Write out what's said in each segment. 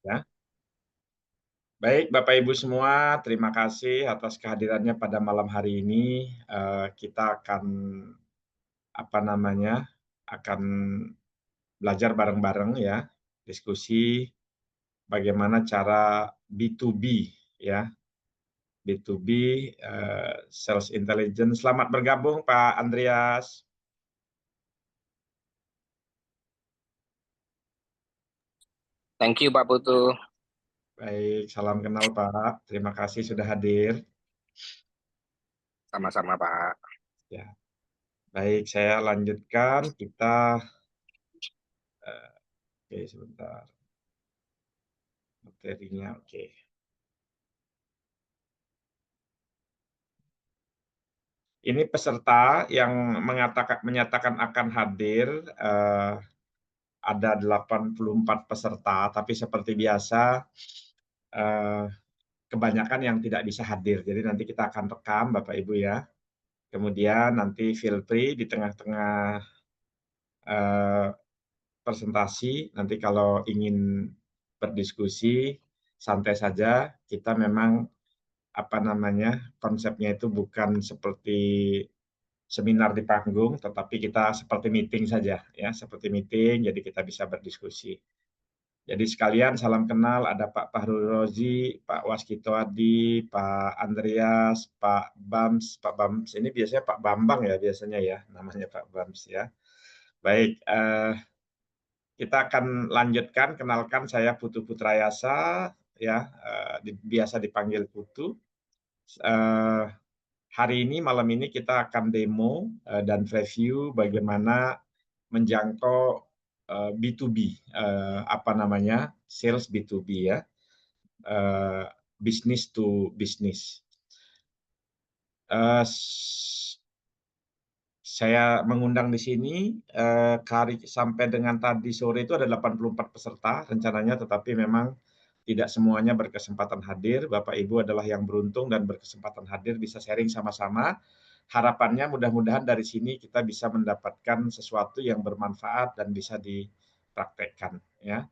Ya. Baik, Bapak Ibu semua, terima kasih atas kehadirannya pada malam hari ini. Kita akan apa namanya, akan belajar bareng-bareng ya, diskusi bagaimana cara B2B ya, B2B, sales intelligence. Selamat bergabung Pak Andreas. Thank you Pak Putu. Baik, salam kenal Pak. Terima kasih sudah hadir. Sama-sama Pak. Ya, baik saya lanjutkan. Kita, oke sebentar, materinya oke. Ini peserta yang menyatakan akan hadir, ada 84 peserta, tapi seperti biasa, eee, kebanyakan yang tidak bisa hadir. Jadi nanti kita akan rekam Bapak Ibu ya. Kemudian nanti feel free di tengah-tengah, eee, presentasi, nanti kalau ingin berdiskusi, santai saja. Kita memang, apa namanya, konsepnya itu bukan seperti seminar di panggung, tetapi kita seperti meeting saja, ya, seperti meeting, jadi kita bisa berdiskusi. Jadi sekalian salam kenal, ada Pak Fahrul Rozi, Pak Waskito Adi, Pak Andreas, Pak Bams, ini biasanya Pak Bambang ya biasanya ya, namanya Pak Bams ya. Baik, kita akan lanjutkan, kenalkan saya Putu Putrayasa, ya, biasa dipanggil Putu. Eh, Hari ini, malam ini kita akan demo dan review bagaimana menjangkau B2B, apa namanya, sales B2B ya, business to business. Saya mengundang di sini sampai dengan tadi sore itu ada 84 peserta rencananya, tetapi memang tidak semuanya berkesempatan hadir. Bapak Ibu adalah yang beruntung dan berkesempatan hadir, bisa sharing sama-sama. Harapannya mudah-mudahan dari sini kita bisa mendapatkan sesuatu yang bermanfaat dan bisa dipraktekkan. Ya.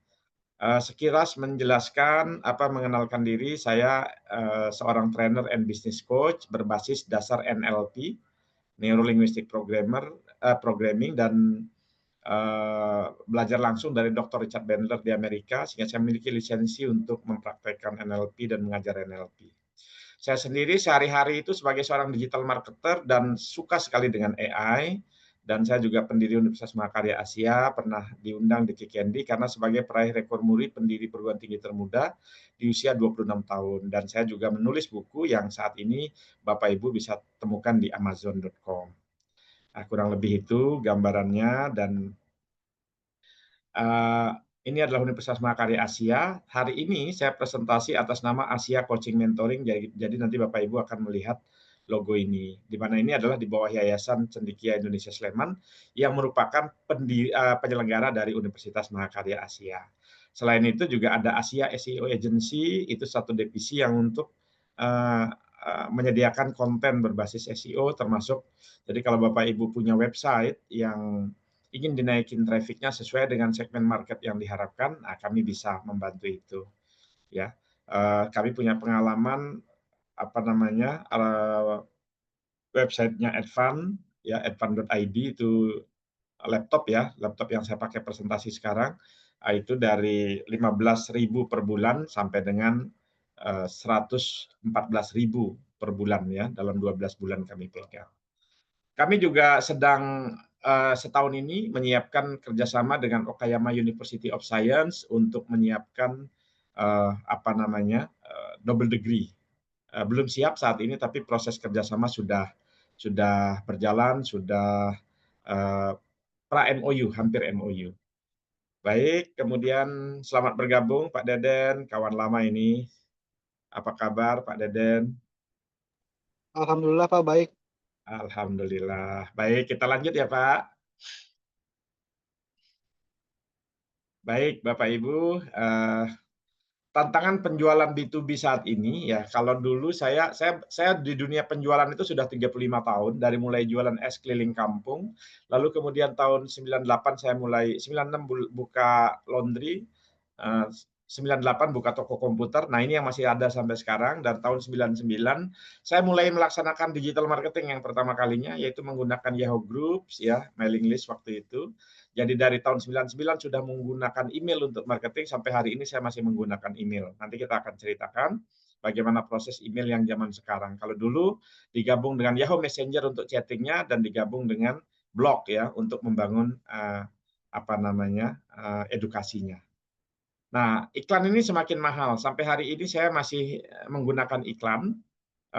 Sekilas menjelaskan mengenalkan diri, saya seorang trainer and business coach berbasis dasar NLP, Neuro Linguistic Programming, dan belajar langsung dari Dr. Richard Bandler di Amerika, sehingga saya memiliki lisensi untuk mempraktekkan NLP dan mengajar NLP. Saya sendiri sehari-hari itu sebagai seorang digital marketer dan suka sekali dengan AI, dan saya juga pendiri Universitas Mahakarya Asia, pernah diundang di Kikendi karena sebagai peraih rekor muri pendiri perguruan tinggi termuda di usia 26 tahun. Dan saya juga menulis buku yang saat ini Bapak Ibu bisa temukan di amazon.com. Nah, kurang lebih itu gambarannya, dan ini adalah Universitas Mahakarya Asia. Hari ini saya presentasi atas nama Asia Coaching Mentoring, jadi nanti Bapak Ibu akan melihat logo ini, di mana ini adalah di bawah Yayasan Cendekia Indonesia Sleman yang merupakan penyelenggara dari Universitas Mahakarya Asia. Selain itu juga ada Asia SEO Agency, itu satu divisi yang untuk menyediakan konten berbasis SEO, termasuk jadi kalau Bapak Ibu punya website yang ingin dinaikin trafficnya sesuai dengan segmen market yang diharapkan, nah kami bisa membantu itu. Ya, kami punya pengalaman websitenya Advan, ya advan.id, itu laptop ya, laptop yang saya pakai presentasi sekarang, itu dari 15.000 per bulan sampai dengan 114.000 per bulan ya, dalam 12 bulan kami pegang. Kami juga sedang setahun ini menyiapkan kerjasama dengan Okayama University of Science untuk menyiapkan double degree. Belum siap saat ini, tapi proses kerjasama sudah berjalan, sudah pra MOU, hampir MOU. Baik, kemudian selamat bergabung Pak Deden, kawan lama ini. Apa kabar Pak Deden? Alhamdulillah Pak, baik. Alhamdulillah. Baik, kita lanjut ya Pak. Baik, Bapak Ibu, tantangan penjualan B2B saat ini ya, kalau dulu saya di dunia penjualan itu sudah 35 tahun, dari mulai jualan es keliling kampung, lalu kemudian tahun 98 saya mulai 96 buka laundry, 98 buka toko komputer. Nah, ini yang masih ada sampai sekarang. Dari tahun 99 saya mulai melaksanakan digital marketing yang pertama kalinya, yaitu menggunakan Yahoo Groups ya, mailing list waktu itu. Jadi dari tahun 99 sudah menggunakan email untuk marketing, sampai hari ini saya masih menggunakan email. Nanti kita akan ceritakan bagaimana proses email yang zaman sekarang. Kalau dulu digabung dengan Yahoo Messenger untuk chattingnya, dan digabung dengan blog ya untuk membangun edukasinya. Nah, iklan ini semakin mahal. Sampai hari ini saya masih menggunakan iklan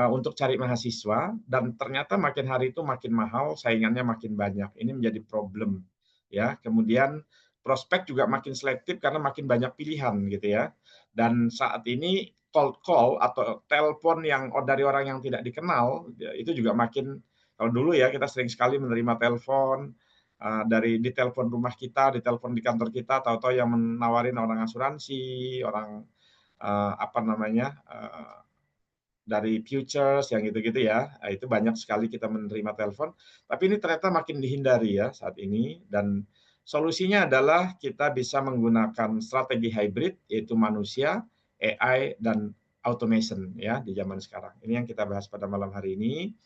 untuk cari mahasiswa, dan ternyata makin hari itu makin mahal, saingannya makin banyak. Ini menjadi problem ya. Kemudian prospek juga makin selektif karena makin banyak pilihan gitu ya. Dan saat ini cold call atau telepon yang dari orang yang tidak dikenal itu juga makin, kalau dulu ya kita sering sekali menerima telepon dari di telepon rumah kita, di telepon di kantor kita, tahu-tahu yang menawarin orang asuransi, orang dari futures yang gitu-gitu ya. Itu banyak sekali kita menerima telepon. Tapi ini ternyata makin dihindari ya saat ini, dan solusinya adalah kita bisa menggunakan strategi hybrid, yaitu manusia, AI, dan automation ya di zaman sekarang. Ini yang kita bahas pada malam hari ini.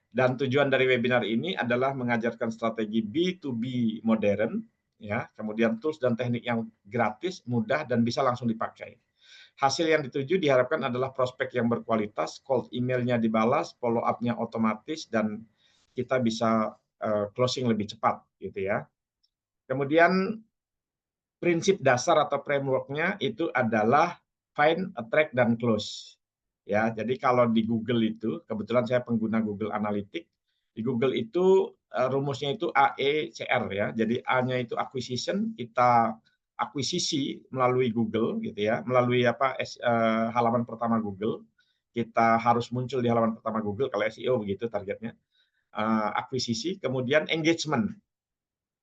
Dan tujuan dari webinar ini adalah mengajarkan strategi B2B modern ya, kemudian tools dan teknik yang gratis, mudah, dan bisa langsung dipakai. Hasil yang dituju diharapkan adalah prospek yang berkualitas, cold email-nya dibalas, follow up-nya otomatis, dan kita bisa closing lebih cepat gitu ya. Kemudian prinsip dasar atau framework-nya itu adalah find, attract, dan close. Ya, jadi kalau di Google itu, kebetulan saya pengguna Google Analytics, di Google itu rumusnya itu AECR ya. Jadi A-nya itu acquisition, kita akuisisi melalui Google gitu ya, melalui halaman pertama Google. Kita harus muncul di halaman pertama Google kalau SEO begitu targetnya. Akuisisi, kemudian engagement.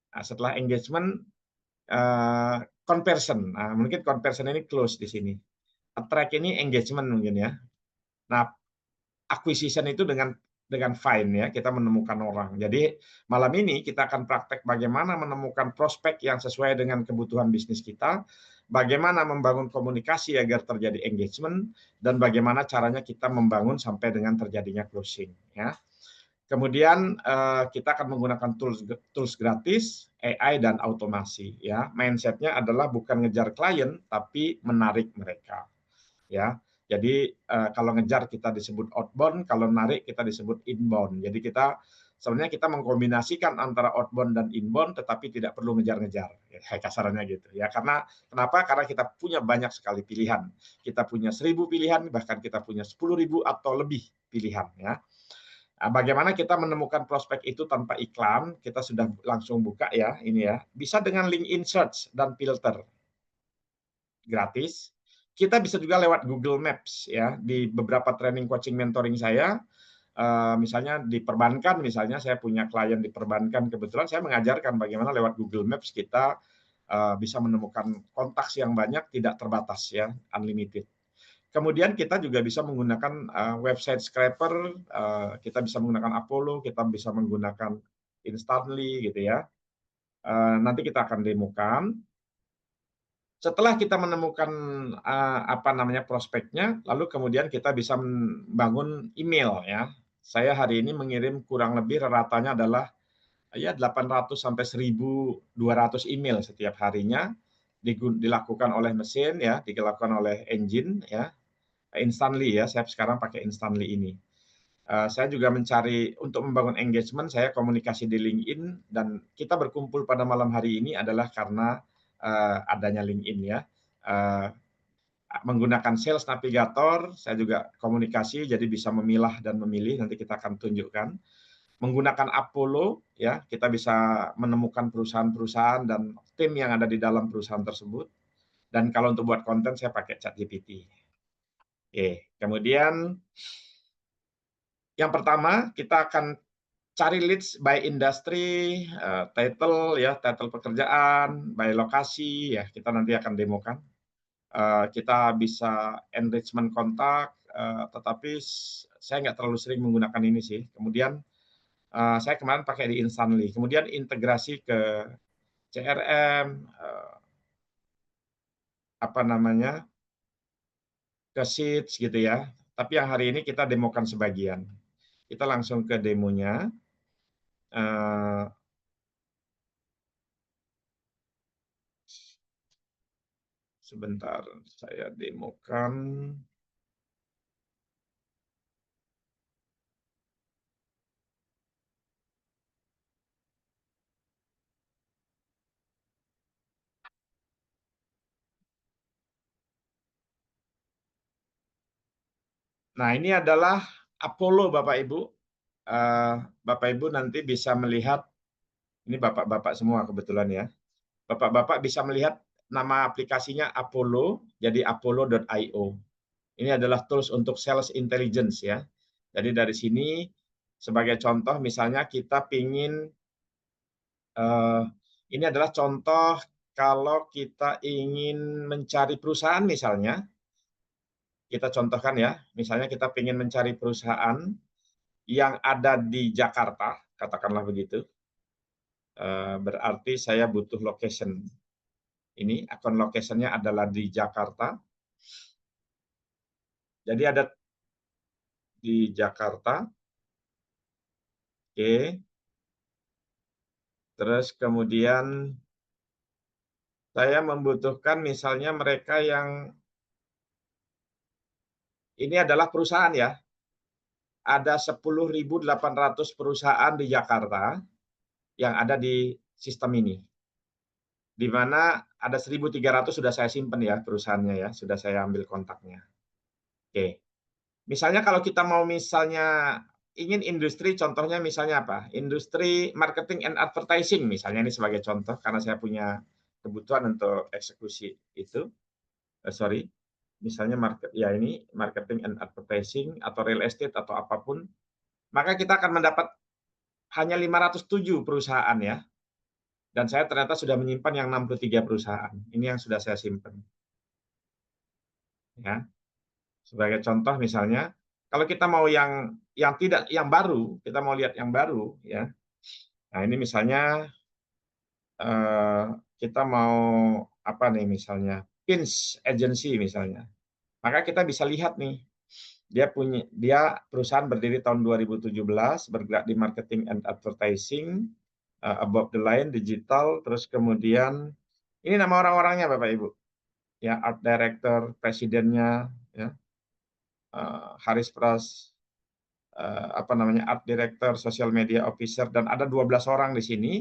Nah, setelah engagement conversion. Nah, mungkin conversion ini close di sini. Attract ini engagement mungkin ya. Nah, acquisition itu dengan find ya, kita menemukan orang. Jadi malam ini kita akan praktek bagaimana menemukan prospek yang sesuai dengan kebutuhan bisnis kita, bagaimana membangun komunikasi agar terjadi engagement, dan bagaimana caranya kita membangun sampai dengan terjadinya closing ya. Kemudian kita akan menggunakan tools gratis, AI, dan automasi ya. Mindsetnya adalah bukan ngejar klien tapi menarik mereka ya. Jadi kalau ngejar kita disebut outbound, kalau narik kita disebut inbound. Jadi sebenarnya kita mengkombinasikan antara outbound dan inbound, tetapi tidak perlu ngejar-ngejar, ya, kasarannya gitu ya. Karena kenapa? Karena kita punya banyak sekali pilihan. Kita punya 1000 pilihan, bahkan kita punya 10.000 atau lebih pilihan ya. Nah, bagaimana kita menemukan prospek itu tanpa iklan? Kita sudah langsung buka ya, ini ya. Bisa dengan LinkedIn search dan filter gratis. Kita bisa juga lewat Google Maps ya. Di beberapa training coaching mentoring saya, misalnya di perbankan, misalnya saya punya klien di perbankan, kebetulan saya mengajarkan bagaimana lewat Google Maps kita bisa menemukan kontak yang banyak, tidak terbatas ya, unlimited. Kemudian kita juga bisa menggunakan website scraper, kita bisa menggunakan Apollo, kita bisa menggunakan Instantly gitu ya. Nanti kita akan demokan. Setelah kita menemukan prospeknya, lalu kemudian kita bisa membangun email ya. Saya hari ini mengirim kurang lebih ratanya adalah ya 800 sampai 1.200 email setiap harinya, dilakukan oleh mesin ya, dilakukan oleh engine ya. Instantly ya, saya sekarang pakai Instantly ini. Saya juga mencari untuk membangun engagement, saya komunikasi di LinkedIn, dan kita berkumpul pada malam hari ini adalah karena adanya LinkedIn ya. Menggunakan Sales Navigator, saya juga komunikasi, jadi bisa memilah dan memilih, nanti kita akan tunjukkan. Menggunakan Apollo, ya, kita bisa menemukan perusahaan-perusahaan dan tim yang ada di dalam perusahaan tersebut. Dan kalau untuk buat konten, saya pakai ChatGPT. Oke, kemudian yang pertama kita akan cari leads by industry, title ya, title pekerjaan, by lokasi ya, kita nanti akan demokan. Kita bisa enrichment kontak, tetapi saya nggak terlalu sering menggunakan ini sih. Kemudian saya kemarin pakai di Instantly. Kemudian integrasi ke CRM, apa namanya, ke Sheets gitu ya. Tapi yang hari ini kita demokan sebagian. Kita langsung ke demonya. Sebentar, saya demokan. Nah, ini adalah Apollo, Bapak Ibu. Bapak Ibu nanti bisa melihat, ini Bapak-Bapak semua kebetulan ya. Bapak-Bapak bisa melihat nama aplikasinya Apollo, jadi apollo.io. Ini adalah tools untuk sales intelligence ya. Jadi dari sini, sebagai contoh misalnya kita pingin, ini adalah contoh kalau kita ingin mencari perusahaan misalnya, kita contohkan ya, misalnya kita ingin mencari perusahaan yang ada di Jakarta, katakanlah begitu, berarti saya butuh location. Ini akun locationnya adalah di Jakarta. Jadi ada di Jakarta. Oke. Terus kemudian saya membutuhkan misalnya mereka yang, ini adalah perusahaan ya. Ada 10.800 perusahaan di Jakarta yang ada di sistem ini. Di mana ada 1.300 sudah saya simpan ya perusahaannya ya, sudah saya ambil kontaknya. Oke. Misalnya kalau kita mau misalnya ingin industri, contohnya misalnya apa? Industri marketing and advertising misalnya, ini sebagai contoh karena saya punya kebutuhan untuk eksekusi itu. Sorry, misalnya ya ini marketing and advertising atau real estate atau apapun, maka kita akan mendapat hanya 507 perusahaan ya. Dan saya ternyata sudah menyimpan yang 63 perusahaan. Ini yang sudah saya simpan. Ya. Sebagai contoh misalnya, kalau kita mau yang baru, kita mau lihat yang baru ya. Nah, ini misalnya kita mau apa nih misalnya? Pins Agency misalnya. Maka kita bisa lihat nih, dia perusahaan berdiri tahun 2017, bergerak di marketing and advertising, above the line, digital, terus kemudian ini nama orang-orangnya Bapak Ibu. Ya, art director, presidennya, ya, Haris Pras, apa namanya, art director, social media officer, dan ada 12 orang di sini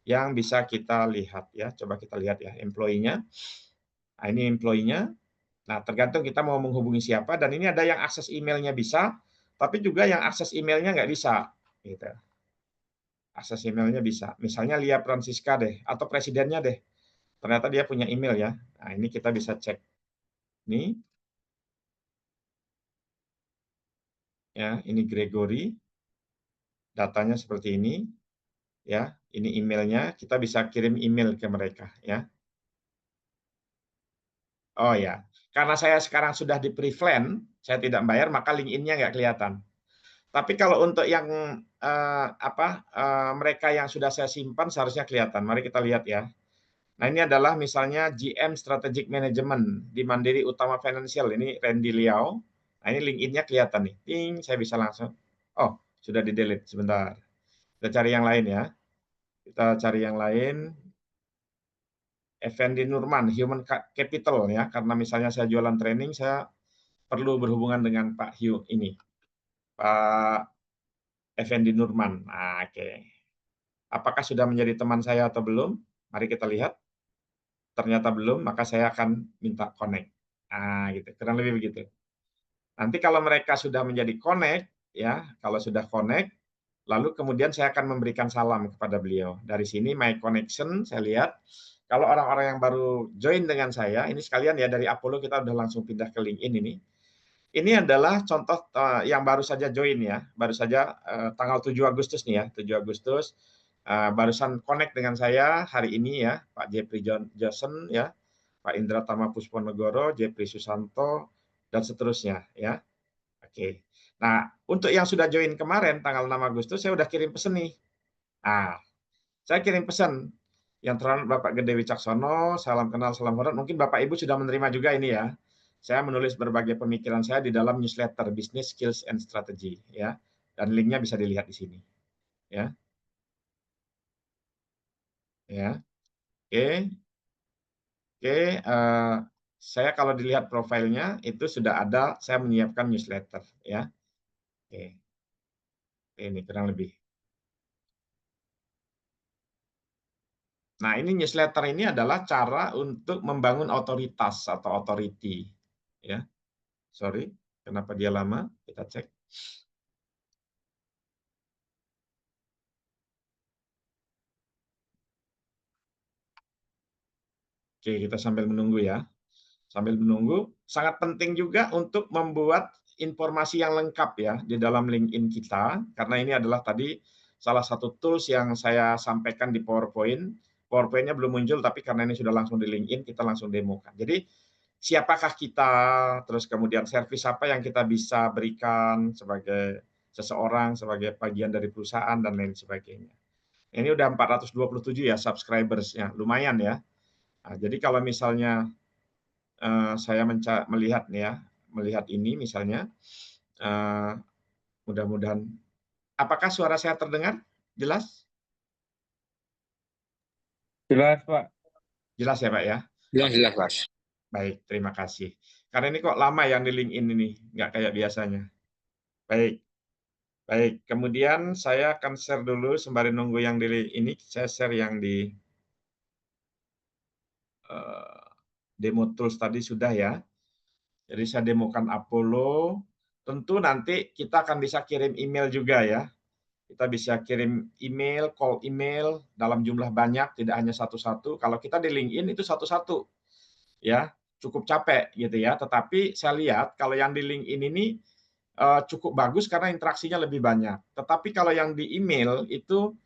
yang bisa kita lihat ya. Coba kita lihat ya employee-nya. Nah, ini employee-nya. Nah, tergantung kita mau menghubungi siapa, dan ini ada yang akses emailnya bisa, tapi juga yang akses emailnya nggak bisa. Gitu. Akses emailnya bisa. Misalnya Lia Francisca deh, atau presidennya deh. Ternyata dia punya email ya. Nah, ini kita bisa cek. Ini, ya, ini Gregory. Datanya seperti ini. Ya, ini emailnya. Kita bisa kirim email ke mereka. Ya. Oh ya, karena saya sekarang sudah di Prevent, saya tidak bayar, maka LinkedIn-nya nggak kelihatan. Tapi kalau untuk yang mereka yang sudah saya simpan seharusnya kelihatan. Mari kita lihat ya. Nah, ini adalah misalnya GM Strategic Management di Mandiri Utama Financial. Ini Randy Liao. Nah, ini LinkedIn-nya kelihatan nih. Ting, saya bisa langsung. Oh, sudah di-delete. Sebentar. Kita cari yang lain ya. Kita cari yang lain. Effendi Nurman, Human Capital ya. Karena misalnya saya jualan training, saya perlu berhubungan dengan Pak Hugh ini. Pak Effendi Nurman. Nah, oke. Apakah sudah menjadi teman saya atau belum? Mari kita lihat. Ternyata belum, maka saya akan minta connect. Nah, gitu. Kurang lebih begitu. Nanti kalau mereka sudah menjadi connect, ya, kalau sudah connect, lalu kemudian saya akan memberikan salam kepada beliau. Dari sini my connection, saya lihat. Kalau orang-orang yang baru join dengan saya, ini sekalian ya dari Apollo kita udah langsung pindah ke LinkedIn ini. Ini adalah contoh yang baru saja join ya, baru saja tanggal 7 Agustus nih ya, 7 Agustus barusan connect dengan saya hari ini ya, Pak Jeffrey Johnson ya, Pak Indra Tama Pusponegoro, Jeffrey Susanto dan seterusnya ya. Oke. Nah, untuk yang sudah join kemarin tanggal 6 Agustus saya udah kirim pesan nih. Nah, saya kirim pesan. Yang terhormat Bapak Gede Wicaksono, salam kenal, salam hormat. Mungkin Bapak Ibu sudah menerima juga ini ya. Saya menulis berbagai pemikiran saya di dalam newsletter Business Skills and Strategy ya. Dan linknya bisa dilihat di sini. Ya. Ya. Oke. Oke, saya kalau dilihat profilnya itu sudah ada saya menyiapkan newsletter ya. Oke. Ini kurang lebih. Nah, ini newsletter ini adalah cara untuk membangun otoritas atau authority. Ya, sorry, kenapa dia lama? Kita cek. Oke, kita sambil menunggu ya. Sambil menunggu, sangat penting juga untuk membuat informasi yang lengkap ya di dalam LinkedIn kita, karena ini adalah tadi salah satu tools yang saya sampaikan di PowerPoint. PowerPoint-nya belum muncul, tapi karena ini sudah langsung di LinkedIn, kita langsung demokan. Jadi, siapakah kita, terus kemudian servis apa yang kita bisa berikan sebagai seseorang, sebagai bagian dari perusahaan, dan lain sebagainya. Ini udah 427 ya subscribers-nya, lumayan ya. Nah, jadi kalau misalnya saya melihat nih ya, melihat ini misalnya, mudah-mudahan. Apakah suara saya terdengar? Jelas? Jelas, Pak. Jelas ya, Pak ya? Jelas, Mas. Baik, terima kasih. Karena ini kok lama yang di LinkedIn ini, nggak kayak biasanya. Baik, baik. Kemudian saya akan share dulu sembari nunggu yang di ini, saya share yang di demo tools tadi sudah ya. Jadi saya demokan Apollo. Tentu nanti kita akan bisa kirim email juga ya. Kita bisa kirim email, call email dalam jumlah banyak, tidak hanya satu-satu. Kalau kita di LinkedIn itu satu-satu, ya cukup capek gitu ya. Tetapi saya lihat kalau yang di LinkedIn ini cukup bagus karena interaksinya lebih banyak. Tetapi kalau yang di email itu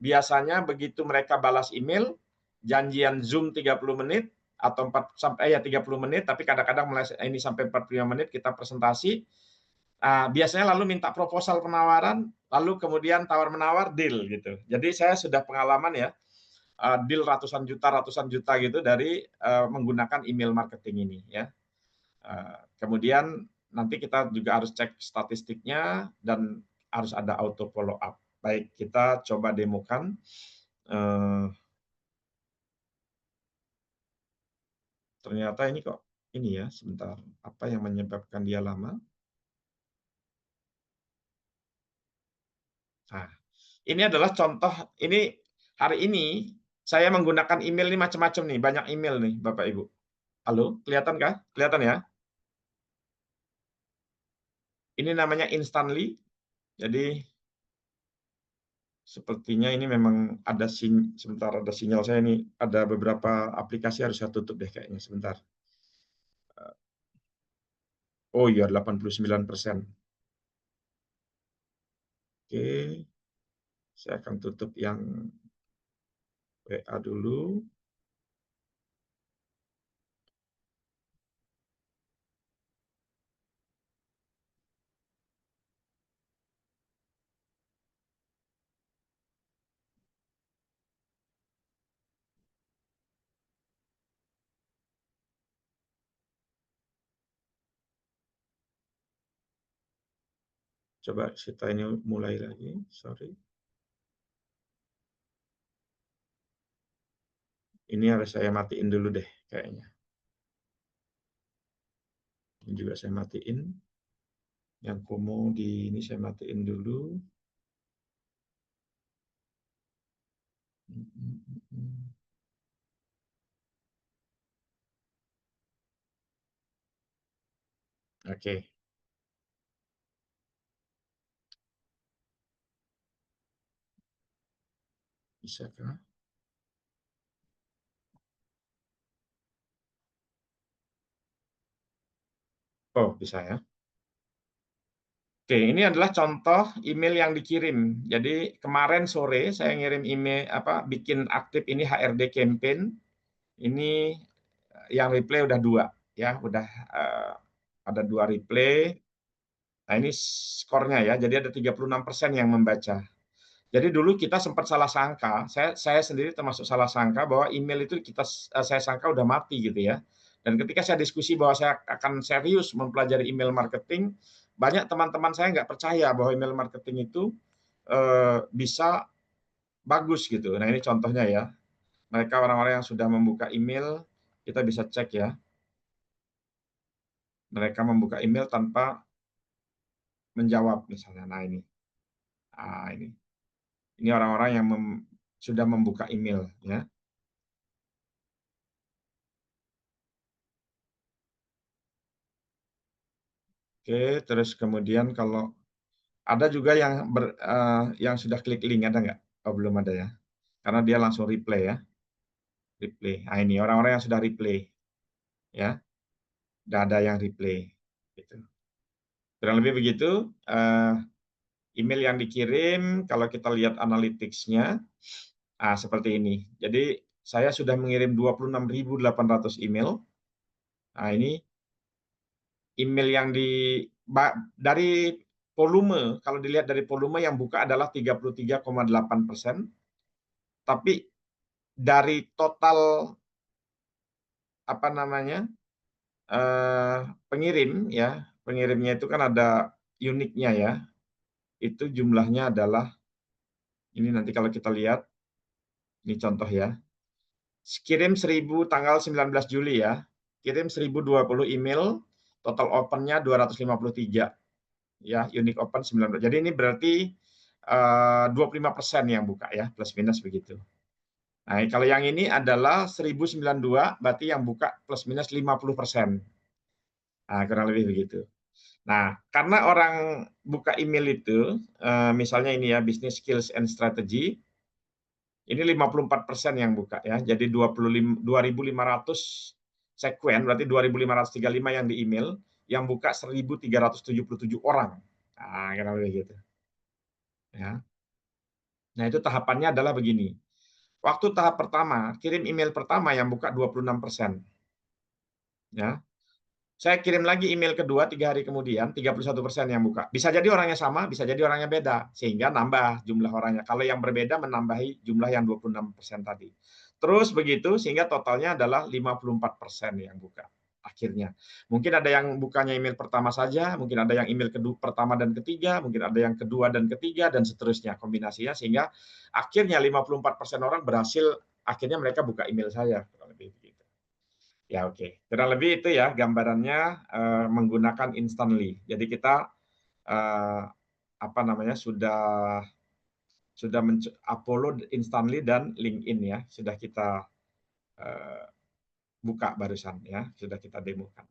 biasanya begitu mereka balas email, janjian Zoom 30 menit atau 30 menit, tapi kadang-kadang ini sampai 45 menit kita presentasi. Biasanya lalu minta proposal penawaran, lalu kemudian tawar-menawar deal gitu. Jadi saya sudah pengalaman ya, deal ratusan juta gitu dari menggunakan email marketing ini ya. Kemudian nanti kita juga harus cek statistiknya dan harus ada auto follow up. Baik, kita coba demokan. Ternyata ini kok ini ya, sebentar. Apa yang menyebabkan dia lama? Nah, ini adalah contoh, ini hari ini saya menggunakan email ini macam-macam nih, banyak email nih Bapak Ibu. Halo, kelihatan kah? Kelihatan ya? Ini namanya Instantly. Jadi sepertinya ini memang ada sebentar, ada sinyal saya ini, ada beberapa aplikasi harus saya tutup deh kayaknya sebentar. Oh iya, 89%. Oke, saya akan tutup yang WA dulu. Coba kita ini mulai lagi, sorry. Ini harus saya matiin dulu deh kayaknya. Ini juga saya matiin. Yang Komo di ini saya matiin dulu. Oke. Bisakah? Oh, bisa ya. Oke, ini adalah contoh email yang dikirim. Jadi kemarin sore saya ngirim email bikin aktif ini HRD campaign. Ini yang replay udah 2 ya, udah ada 2 replay. Nah, ini skornya ya. Jadi ada 36% yang membaca. Jadi dulu kita sempat salah sangka, saya sendiri termasuk salah sangka bahwa email itu saya sangka udah mati gitu ya. Dan ketika saya diskusi bahwa saya akan serius mempelajari email marketing, banyak teman-teman saya nggak percaya bahwa email marketing itu bisa bagus gitu. Nah ini contohnya ya, mereka orang-orang yang sudah membuka email, kita bisa cek ya. Mereka membuka email tanpa menjawab misalnya. Nah ini, ini orang-orang yang sudah membuka email ya. Oke, terus kemudian kalau ada juga yang sudah klik link, ada nggak? Oh belum ada ya, karena dia langsung reply ya, reply. Nah ini orang-orang yang sudah reply ya, udah ada yang reply. Gitu. Kurang lebih begitu. Email yang dikirim, kalau kita lihat analytics-nya, seperti ini. Jadi saya sudah mengirim 26.800 email. Nah ini email yang dari volume, kalau dilihat dari volume yang buka adalah 33,8%, tapi dari total apa namanya pengirim ya, pengirimnya itu kan ada uniknya ya, itu jumlahnya adalah ini nanti kalau kita lihat, ini contoh ya, kirim 1000 tanggal 19 Juli ya, kirim 1020 email, total open-nya 253 ya, unique open 19. Jadi ini berarti 25% yang buka ya, plus minus begitu. Nah, kalau yang ini adalah 1092, berarti yang buka plus minus 50%. Nah, kurang lebih begitu. Nah, karena orang buka email itu, misalnya ini ya, business skills and strategy, ini 54% yang buka ya, jadi 2.500 sekuen, berarti 2.535 yang di email, yang buka 1.377 orang. Nah, kurang lebih gitu. Ya. Nah, itu tahapannya adalah begini. Waktu tahap pertama, kirim email pertama yang buka 26%. Ya. Saya kirim lagi email kedua 3 hari kemudian, 31% yang buka. Bisa jadi orangnya sama, bisa jadi orangnya beda, sehingga nambah jumlah orangnya. Kalau yang berbeda menambahi jumlah yang 26% tadi. Terus begitu, sehingga totalnya adalah 54% yang buka akhirnya. Mungkin ada yang bukanya email pertama saja, mungkin ada yang email kedua, pertama dan ketiga, mungkin ada yang kedua dan ketiga, dan seterusnya kombinasinya, sehingga akhirnya 54% orang berhasil, akhirnya mereka buka email saya. Kurang lebih begitu. Ya oke, kurang lebih itu ya gambarannya menggunakan Instantly. Jadi kita apa namanya sudah upload Instantly dan LinkedIn ya, sudah kita buka barusan ya, sudah kita demokan.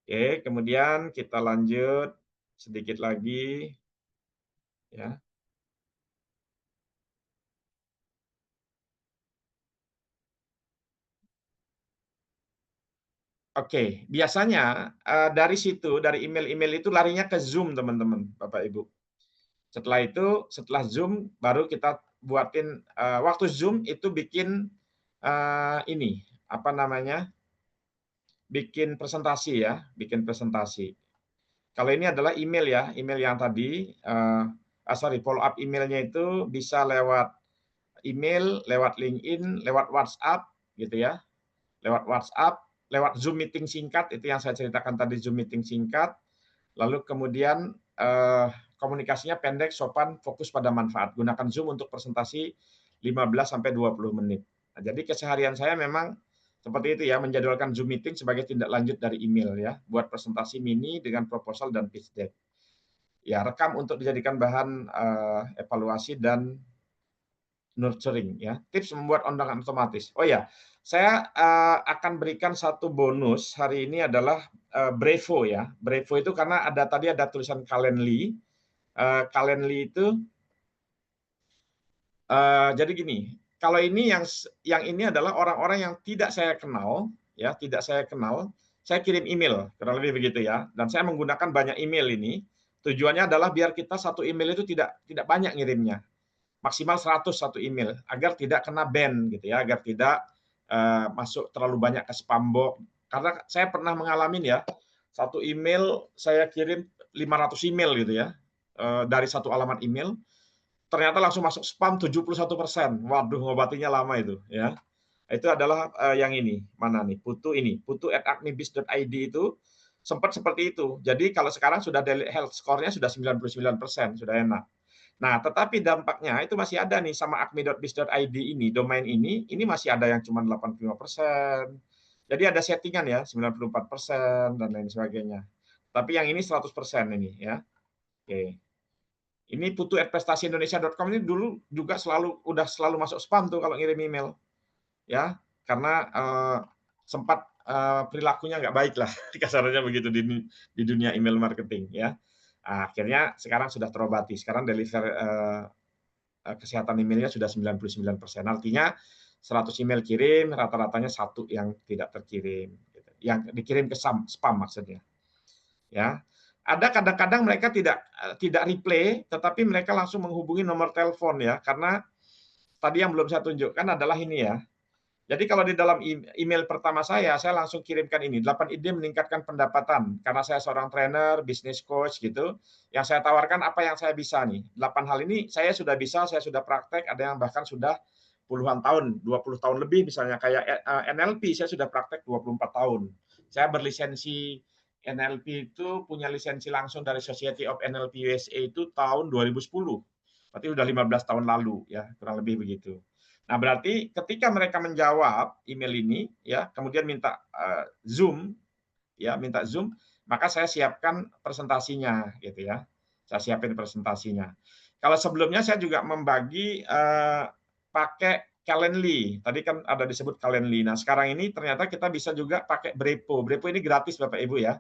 Oke, kemudian kita lanjut sedikit lagi ya. Oke, biasanya dari situ, dari email-email itu larinya ke Zoom, teman-teman, Bapak Ibu. Setelah Zoom, baru kita buatin, waktu Zoom itu bikin ini, apa namanya, bikin presentasi ya, bikin presentasi. Kalau ini adalah email ya, email yang tadi, follow up emailnya itu bisa lewat email, lewat LinkedIn, lewat WhatsApp, gitu ya. Lewat WhatsApp, lewat Zoom meeting singkat, itu yang saya ceritakan tadi, Zoom meeting singkat. Lalu kemudian komunikasinya pendek, sopan, fokus pada manfaat. Gunakan Zoom untuk presentasi 15-20 menit. Nah, jadi keseharian saya memang seperti itu ya, menjadwalkan Zoom meeting sebagai tindak lanjut dari email ya, buat presentasi mini dengan proposal dan pitch deck. Ya, rekam untuk dijadikan bahan evaluasi dan nurturing ya. Tips membuat undangan otomatis. Oh ya, saya akan berikan satu bonus hari ini adalah Brevo ya. Brevo itu karena tadi ada tulisan Calendly. Calendly itu jadi gini, kalau ini yang ini adalah orang-orang yang tidak saya kenal ya, tidak saya kenal, saya kirim email, kurang lebih begitu ya. Dan saya menggunakan banyak email ini. Tujuannya adalah biar kita satu email itu tidak banyak ngirimnya, maksimal 100 satu email agar tidak kena ban gitu ya, agar tidak masuk terlalu banyak ke spam box. Karena saya pernah mengalami ya, satu email saya kirim 500 email gitu ya, dari satu alamat email, ternyata langsung masuk spam 71%. Waduh, ngobatinya lama itu, ya. Itu adalah yang ini, mana nih? putu@akmibis.id itu sempat seperti itu. Jadi kalau sekarang sudah daily health score-nya sudah 99%, sudah enak. Nah, tetapi dampaknya itu masih ada nih sama akmi.bis.id ini, domain ini masih ada yang cuma 85%. Jadi ada settingan ya, 94% dan lain sebagainya. Tapi yang ini 100% ini ya. Oke. Ini putu@prestasiindonesia.com ini dulu juga udah selalu masuk spam tuh kalau ngirim email. Ya, karena sempat perilakunya nggak baik lah, kasarnya begitu di dunia email marketing ya. Akhirnya sekarang sudah terobati. Sekarang deliver kesehatan emailnya sudah 99%. Artinya 100 email kirim, rata-ratanya 1 yang tidak terkirim. Gitu. Yang dikirim ke spam maksudnya. Ya, ada kadang-kadang mereka tidak replay, tetapi mereka langsung menghubungi nomor telepon ya, karena tadi yang belum saya tunjukkan adalah ini ya. Jadi kalau di dalam email pertama saya langsung kirimkan ini, 8 ide meningkatkan pendapatan. Karena saya seorang trainer, business coach gitu, yang saya tawarkan apa yang saya bisa nih. 8 hal ini saya sudah bisa, saya sudah praktek, ada yang bahkan sudah puluhan tahun, 20 tahun lebih misalnya. Kayak NLP, saya sudah praktek 24 tahun. Saya berlisensi NLP itu punya lisensi langsung dari Society of NLP USA itu tahun 2010. Berarti sudah 15 tahun lalu ya, kurang lebih begitu. Nah, berarti ketika mereka menjawab email ini, ya, kemudian minta Zoom, ya, minta Zoom, maka saya siapkan presentasinya, gitu ya. Saya siapin presentasinya. Kalau sebelumnya saya juga membagi pakai Calendly. Tadi kan ada disebut Calendly. Nah, sekarang ini ternyata kita bisa juga pakai Brepo. Brepo ini gratis, Bapak Ibu ya.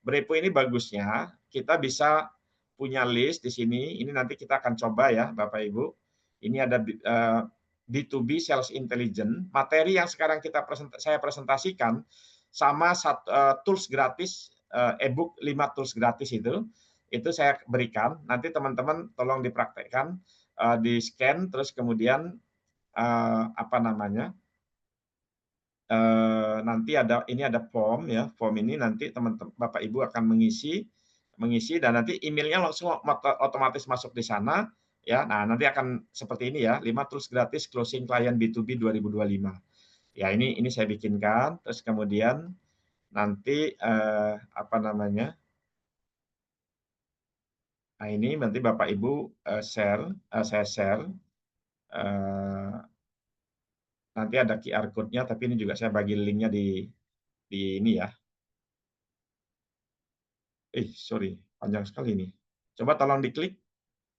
Brepo ini bagusnya kita bisa punya list di sini. Ini nanti kita akan coba ya, Bapak Ibu. Ini ada B2B Sales Intelligence, materi yang sekarang saya presentasikan sama tools gratis, e-book 5 tools gratis itu saya berikan. Nanti teman-teman tolong dipraktekkan, di scan, terus kemudian nanti ini ada form ya, form ini nanti teman-teman Bapak Ibu akan mengisi dan nanti emailnya langsung otomatis masuk di sana ya. Nah, nanti akan seperti ini ya, 5 tools gratis closing klien B2B 2025. Ya, ini saya bikinkan, terus kemudian nanti nah ini nanti Bapak Ibu saya share nanti ada QR code-nya, tapi ini juga saya bagi linknya di ini ya. Sorry, panjang sekali ini. Coba tolong diklik,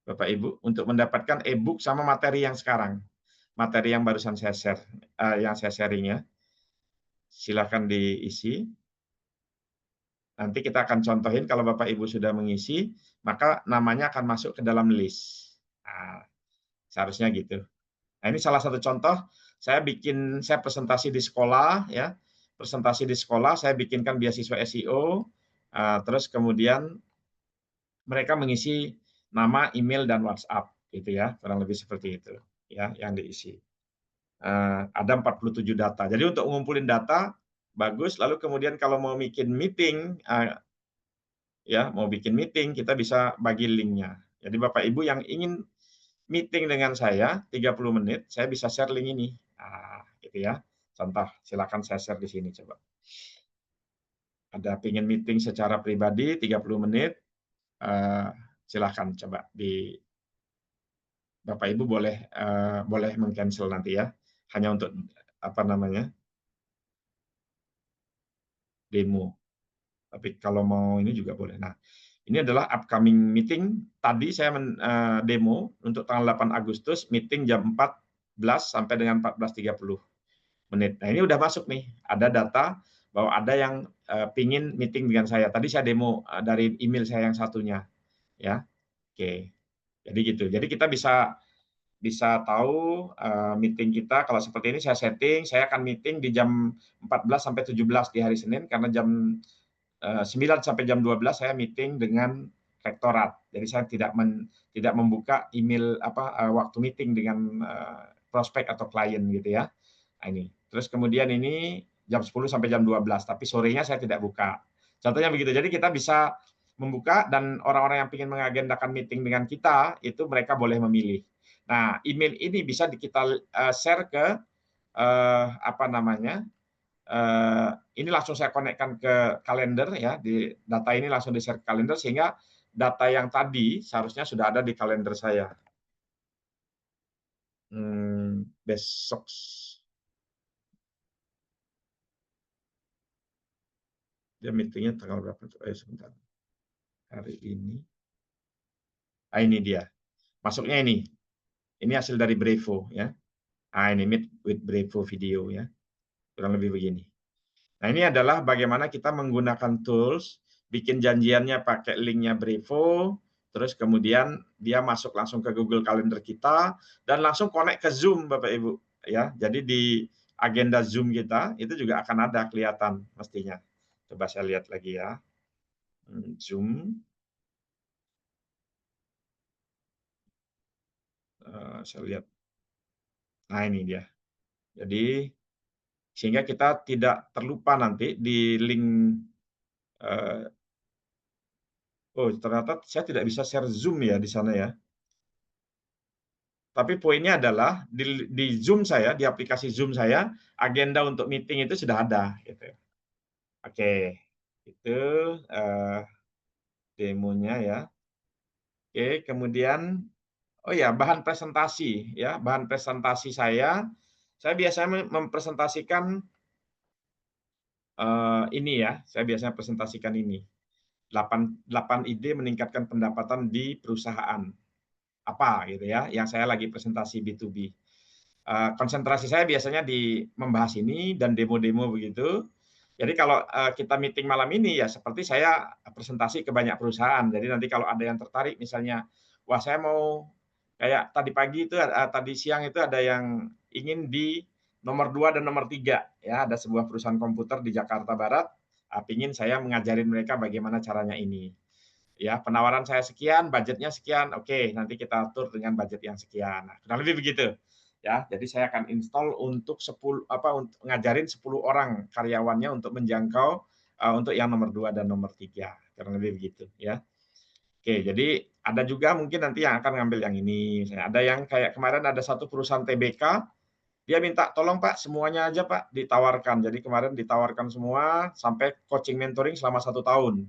Bapak Ibu, untuk mendapatkan e-book sama materi yang sekarang. Materi yang barusan saya share, yang saya sharing ya. Silakan diisi. Nanti kita akan contohin kalau Bapak Ibu sudah mengisi, maka namanya akan masuk ke dalam list. Nah, seharusnya gitu. Nah, ini salah satu contoh, saya presentasi di sekolah ya. Presentasi di sekolah, saya bikinkan beasiswa SEO, terus kemudian mereka mengisi nama, email, dan WhatsApp gitu ya, kurang lebih seperti itu ya yang diisi. Ada 47 data. Jadi untuk ngumpulin data bagus, lalu kemudian kalau mau bikin meeting kita bisa bagi linknya. Jadi Bapak Ibu yang ingin meeting dengan saya 30 menit, saya bisa share link ini. Nah, gitu ya. Contoh, silakan saya share di sini coba. Ada pengen meeting secara pribadi 30 menit, silakan coba Bapak Ibu boleh meng-cancel nanti ya. Hanya untuk demo. Tapi kalau mau ini juga boleh. Nah, ini adalah upcoming meeting. Tadi saya demo untuk tanggal 8 Agustus, meeting jam 14 sampai dengan 14.30 menit. Nah, ini udah masuk nih. Ada data bahwa ada yang pingin meeting dengan saya. Tadi saya demo dari email saya yang satunya. Ya, oke. Jadi gitu. Jadi kita bisa tahu meeting kita. Kalau seperti ini saya setting, saya akan meeting di jam 14 sampai 17 di hari Senin, karena jam 9 sampai jam 12 saya meeting dengan rektorat. Jadi saya tidak membuka email waktu meeting dengan prospek atau klien gitu ya. Nah, ini. Terus kemudian ini jam 10 sampai jam 12, tapi sorenya saya tidak buka. Contohnya begitu. Jadi kita bisa membuka dan orang-orang yang ingin mengagendakan meeting dengan kita itu mereka boleh memilih. Nah, email ini bisa kita share ke apa namanya? Ini langsung saya konekkan ke kalender ya, di data ini langsung di-share ke kalender sehingga data yang tadi seharusnya sudah ada di kalender saya. Besok dia meetingnya tanggal berapa? Sebentar. Hari ini. Ini dia. Masuknya ini. Ini hasil dari Brevo ya. Ini Meet with Brevo video ya. Kurang lebih begini. Nah, ini adalah bagaimana kita menggunakan tools, bikin janjiannya pakai linknya Brevo, terus kemudian dia masuk langsung ke Google Calendar kita, dan langsung connect ke Zoom, Bapak Ibu. Ya, jadi di agenda Zoom kita, itu juga akan ada kelihatan mestinya. Coba saya lihat lagi ya. Zoom. Saya lihat. Nah, ini dia. Jadi, sehingga kita tidak terlupa nanti di link ternyata saya tidak bisa share Zoom ya di sana ya. Tapi poinnya adalah di Zoom saya, di aplikasi Zoom saya, agenda untuk meeting itu sudah ada. Gitu. Oke, itu demonya ya. Oke, kemudian, oh ya, bahan presentasi ya, bahan presentasi saya biasanya mempresentasikan ini ya, saya biasanya presentasikan ini. 8 ide meningkatkan pendapatan di perusahaan. Apa gitu ya, yang saya lagi presentasi B2B. Konsentrasi saya biasanya di membahas ini dan demo-demo begitu. Jadi kalau kita meeting malam ini ya seperti saya presentasi ke banyak perusahaan. Jadi nanti kalau ada yang tertarik misalnya, wah saya mau kayak tadi pagi itu tadi siang itu ada yang ingin di nomor 2 dan nomor 3 ya, ada sebuah perusahaan komputer di Jakarta Barat, pingin saya mengajarin mereka bagaimana caranya ini. Ya, penawaran saya sekian, budgetnya sekian, oke, nanti kita atur dengan budget yang sekian. Nah, kurang lebih begitu. Ya, jadi saya akan install untuk 10 untuk ngajarin 10 orang karyawannya untuk menjangkau untuk yang nomor 2 dan nomor 3. Kurang lebih begitu ya. Oke, jadi ada juga mungkin nanti yang akan ngambil yang ini. Misalnya ada yang kayak kemarin ada satu perusahaan TBK, dia minta tolong Pak semuanya aja Pak ditawarkan. Jadi kemarin ditawarkan semua sampai coaching mentoring selama 1 tahun.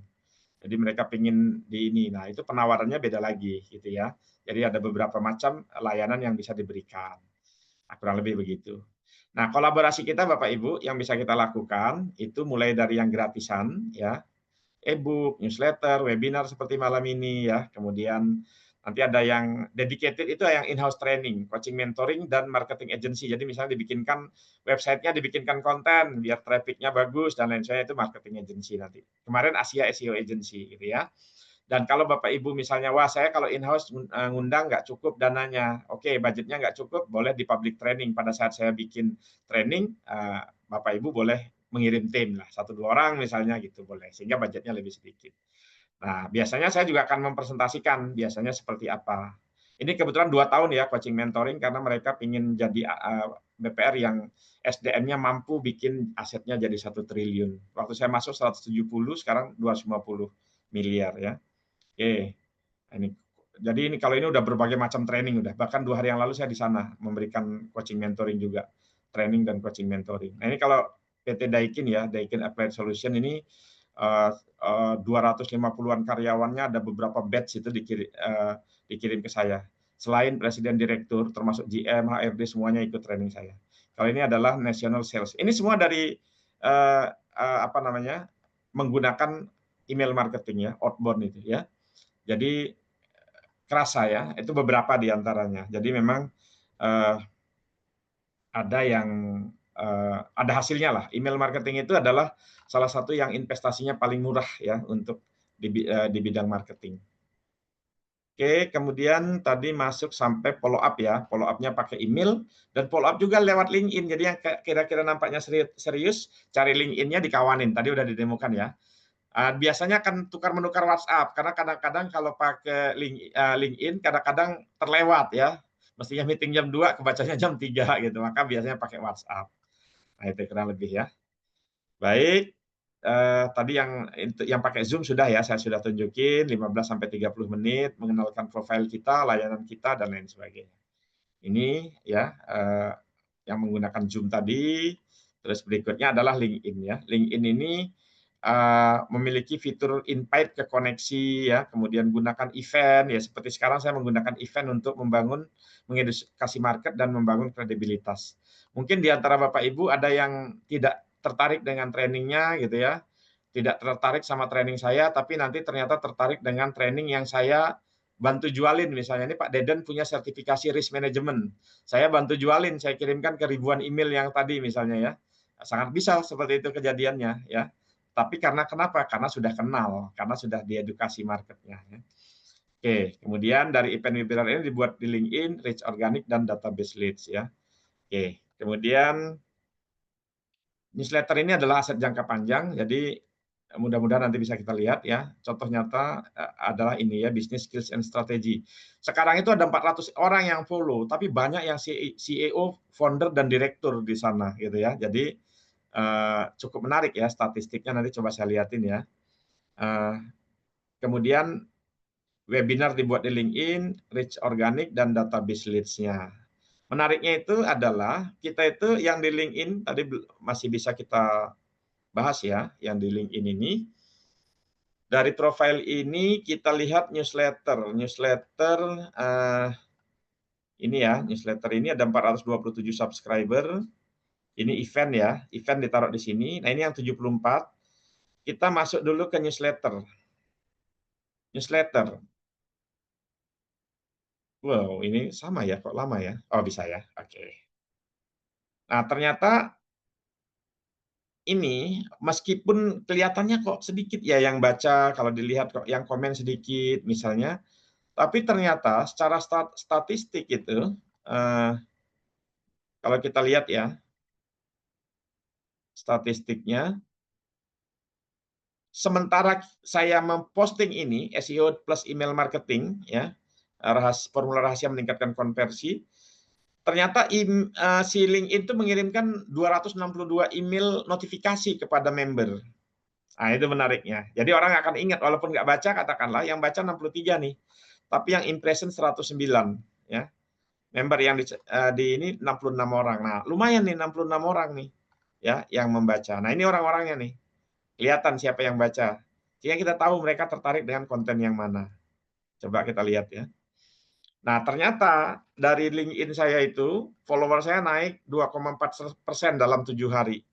Jadi mereka pingin di ini. Nah, itu penawarannya beda lagi gitu ya. Jadi ada beberapa macam layanan yang bisa diberikan. Nah, kurang lebih begitu. Nah, kolaborasi kita Bapak Ibu yang bisa kita lakukan itu mulai dari yang gratisan ya, e-book, newsletter, webinar seperti malam ini ya. Kemudian nanti ada yang dedicated itu yang in-house training, coaching mentoring dan marketing agency. Jadi misalnya dibikinkan website-nya, dibikinkan konten biar traffic-nya bagus dan lain sebagainya, itu marketing agency nanti. Kemarin Asia SEO agency gitu ya. Dan kalau Bapak Ibu misalnya, wah saya kalau in-house ngundang nggak cukup dananya, oke budgetnya nggak cukup, boleh di public training. Pada saat saya bikin training, Bapak Ibu boleh mengirim tim lah, 1-2 orang misalnya gitu boleh, sehingga budgetnya lebih sedikit. Nah, biasanya saya juga akan mempresentasikan biasanya seperti apa. Ini kebetulan 2 tahun ya coaching mentoring karena mereka ingin jadi BPR yang SDM-nya mampu bikin asetnya jadi 1 triliun. Waktu saya masuk 170, sekarang 250 miliar ya. Oke, ini jadi ini kalau ini udah berbagai macam training udah. Bahkan 2 hari yang lalu saya di sana memberikan coaching mentoring juga, training dan coaching mentoring. Nah, ini kalau PT Daikin ya, Daikin Applied Solution ini 250-an karyawannya ada beberapa batch itu dikirim ke saya. Selain presiden direktur termasuk GM, HRD semuanya ikut training saya. Kalau ini adalah national sales. Ini semua dari apa namanya? Menggunakan email marketing ya, outbound itu ya. Jadi kerasa ya, itu beberapa di antaranya. Jadi memang ada yang ada hasilnya lah. Email marketing itu adalah salah satu yang investasinya paling murah ya untuk di bidang marketing. Oke, kemudian tadi masuk sampai follow up ya. Follow up-nya pakai email dan follow up juga lewat LinkedIn. Jadi yang kira-kira nampaknya serius, cari LinkedIn-nya dikawanin. Tadi udah didemokan ya. Biasanya akan tukar-menukar WhatsApp karena kadang-kadang kalau pakai LinkedIn kadang-kadang terlewat ya. Mestinya meeting jam 2 kebacanya jam 3 gitu. Maka biasanya pakai WhatsApp. Nah, itu kurang lebih ya. Baik. tadi yang pakai Zoom sudah ya, saya sudah tunjukin 15-30 menit mengenalkan profil kita, layanan kita dan lain sebagainya. Ini ya yang menggunakan Zoom tadi. Terus berikutnya adalah LinkedIn ya. LinkedIn ini memiliki fitur invite ke koneksi ya, kemudian gunakan event ya, seperti sekarang saya menggunakan event untuk mengedukasi market dan membangun kredibilitas. Mungkin di antara Bapak Ibu ada yang tidak tertarik dengan trainingnya gitu ya, tidak tertarik sama training saya, tapi nanti ternyata tertarik dengan training yang saya bantu jualin. Misalnya ini Pak Deden punya sertifikasi risk management, saya bantu jualin, saya kirimkan ke ribuan email yang tadi misalnya ya, sangat bisa seperti itu kejadiannya ya. Tapi karena kenapa? Karena sudah kenal, karena sudah diedukasi marketnya. Ya. Oke, kemudian dari event webinar ini dibuat di LinkedIn, reach organic dan database leads ya. Oke, kemudian newsletter ini adalah aset jangka panjang, jadi mudah-mudahan nanti bisa kita lihat ya. Contoh nyata adalah ini ya, business skills and strategy. Sekarang itu ada 400 orang yang follow, tapi banyak yang CEO, founder dan direktur di sana gitu ya. Jadi cukup menarik ya statistiknya, nanti coba saya lihatin ya. Kemudian webinar dibuat di LinkedIn, reach organic dan database leads-nya. Menariknya itu adalah kita itu yang di LinkedIn tadi masih bisa kita bahas ya, yang di LinkedIn ini. Dari profil ini kita lihat newsletter ini ya, newsletter ini ada 427 subscriber. Ini event ya, event ditaruh di sini. Nah, ini yang 74. Kita masuk dulu ke newsletter. Wow, ini sama ya, kok lama ya? Oh, bisa ya. Oke. Nah, ternyata ini meskipun kelihatannya kok sedikit ya yang baca, kalau dilihat kok yang komen sedikit misalnya, tapi ternyata secara statistik itu kalau kita lihat ya statistiknya, sementara saya memposting ini SEO plus email marketing ya, formula rahasia meningkatkan konversi, ternyata si LinkedIn itu mengirimkan 262 email notifikasi kepada member. Nah, itu menariknya. Jadi orang akan ingat, walaupun nggak baca, katakanlah yang baca 63 nih, tapi yang impression 109 ya. Member yang di ini 66 orang. Nah, lumayan nih 66 orang nih ya yang membaca. Nah, ini orang-orangnya nih. Kelihatan siapa yang baca. Sehingga kita tahu mereka tertarik dengan konten yang mana. Coba kita lihat ya. Nah, ternyata dari LinkedIn saya itu follower saya naik 2,4% dalam 7 hari.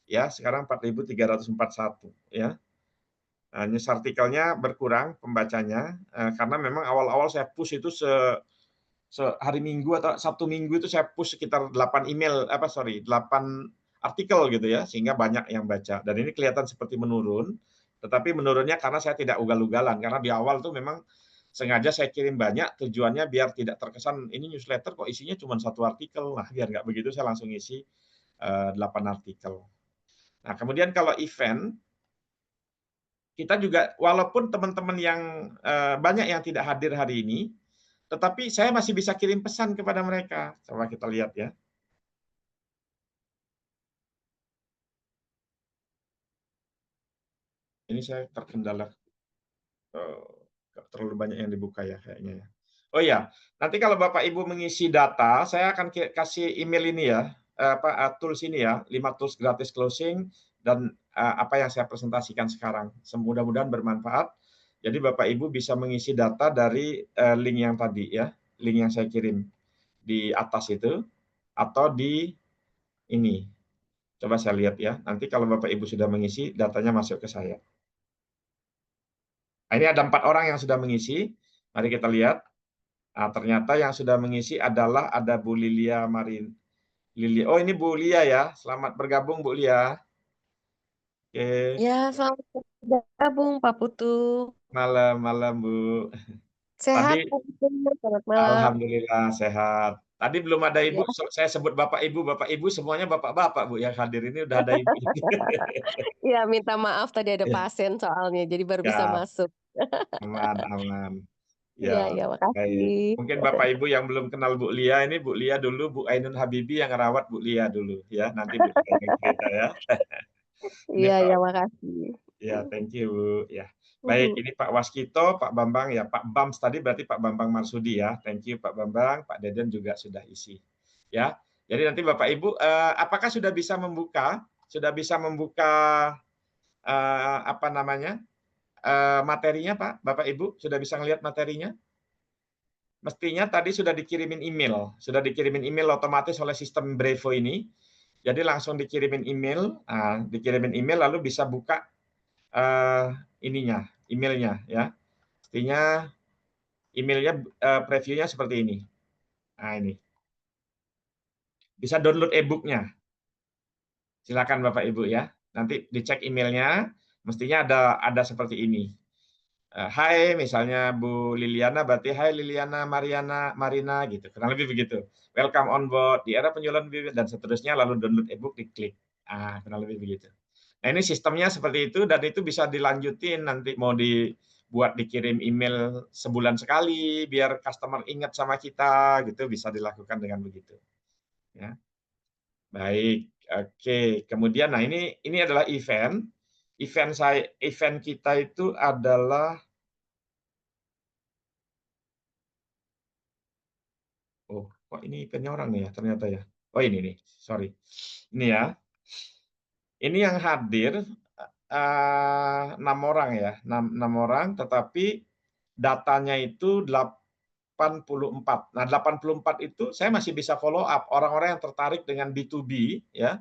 Ya, sekarang 4.341 ya. News artikelnya berkurang pembacanya karena memang awal-awal saya push itu hari Minggu atau Sabtu Minggu itu saya push sekitar 8 artikel gitu ya, sehingga banyak yang baca. Dan ini kelihatan seperti menurun, tetapi menurunnya karena saya tidak ugal-ugalan, karena di awal tuh memang sengaja saya kirim banyak, tujuannya biar tidak terkesan ini newsletter kok isinya cuma 1 artikel. Nah, biar nggak begitu saya langsung isi 8 artikel. Nah, kemudian kalau event, kita juga walaupun teman-teman yang banyak yang tidak hadir hari ini, tetapi saya masih bisa kirim pesan kepada mereka. Coba kita lihat ya. Ini saya terkendala terlalu banyak yang dibuka ya kayaknya ya. Oh iya, nanti kalau Bapak Ibu mengisi data, saya akan kasih email ini ya, tools ini ya, 5 tools gratis closing dan apa yang saya presentasikan sekarang. Mudah-mudahan bermanfaat. Jadi Bapak Ibu bisa mengisi data dari link yang tadi ya, link yang saya kirim di atas itu atau di ini. Coba saya lihat ya. Nanti kalau Bapak Ibu sudah mengisi, datanya masuk ke saya. Nah, ini ada 4 orang yang sudah mengisi. Mari kita lihat. Nah, ternyata yang sudah mengisi adalah ada Bu Lilia Marin. Oh, ini Bu Lia ya. Selamat bergabung Bu Lia. Oke. Ya, selamat bergabung Pak Putu. Malam Bu. Sehat Tadi Pak Putu, selamat malam. alhamdulillah sehat. Tadi belum ada Ibu, Ya. saya sebut Bapak Ibu semuanya Bapak-bapak Bu yang hadir ini udah ada Ibu. Ya, minta maaf tadi ada pasien soalnya, jadi baru bisa Ya, masuk. aman. Iya, Ya, baik. makasih. Mungkin Bapak Ibu yang belum kenal Bu Lia, ini Bu Lia dulu, Bu Ainun Habibi yang ngerawat Bu Lia dulu ya. Nanti Bu Lia yang cerita ya. Ini Iya, Pak, ya makasih. ya thank you Bu. Ya, baik ini Pak Waskito, Pak Bambang ya, Pak Bams tadi berarti Pak Bambang Marsudi ya. Thank you Pak Bambang, Pak Deden juga sudah isi. Ya, jadi nanti Bapak Ibu, apakah sudah bisa membuka apa namanya materinya Pak, Bapak Ibu sudah bisa ngelihat materinya? Mestinya tadi sudah dikirimin email otomatis oleh sistem Brevo ini. Jadi langsung dikirimin email, lalu bisa buka emailnya ya. Mestinya emailnya previewnya seperti ini. Nah ini, bisa download e-booknya. Silakan Bapak Ibu ya. Nanti dicek emailnya, mestinya ada seperti ini. Hai, misalnya Bu Liliana, berarti Hai Liliana, Mariana, Marina, gitu. Kurang lebih begitu. Welcome on board, di era penjualan bibit, dan seterusnya, lalu download ebook, diklik. Kurang lebih begitu. Nah, ini sistemnya seperti itu, dan itu bisa dilanjutin nanti mau dibuat dikirim email sebulan sekali, biar customer ingat sama kita, gitu, bisa dilakukan dengan begitu. Ya. Baik, oke. Kemudian, nah ini adalah event. Event kita itu adalah oh, kok ini eventnya orang nih ya ternyata ya. Oh ini nih, sorry. Ini ya. Ini yang hadir 6 orang ya, 6 orang, tetapi datanya itu 84. Nah, 84 itu saya masih bisa follow up orang-orang yang tertarik dengan B2B ya,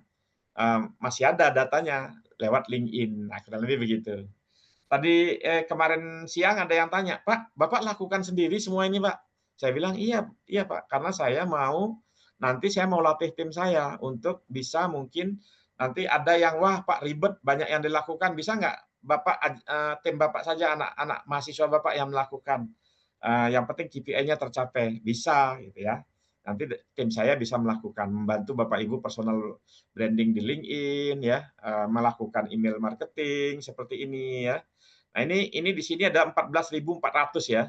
masih ada datanya lewat LinkedIn. Nah, kurang lebih begitu. Tadi kemarin siang ada yang tanya, Pak, Bapak lakukan sendiri semua ini, Pak? Saya bilang, iya, iya Pak, karena saya mau latih tim saya untuk bisa mungkin nanti ada yang, wah Pak ribet, banyak yang dilakukan, bisa nggak Bapak tim Bapak saja, anak-anak mahasiswa Bapak yang melakukan? Yang penting KPI-nya tercapai, bisa gitu ya. Nanti tim saya bisa melakukan, membantu Bapak Ibu personal branding di LinkedIn ya, melakukan email marketing seperti ini ya. Nah, ini di sini ada 14.400 ya.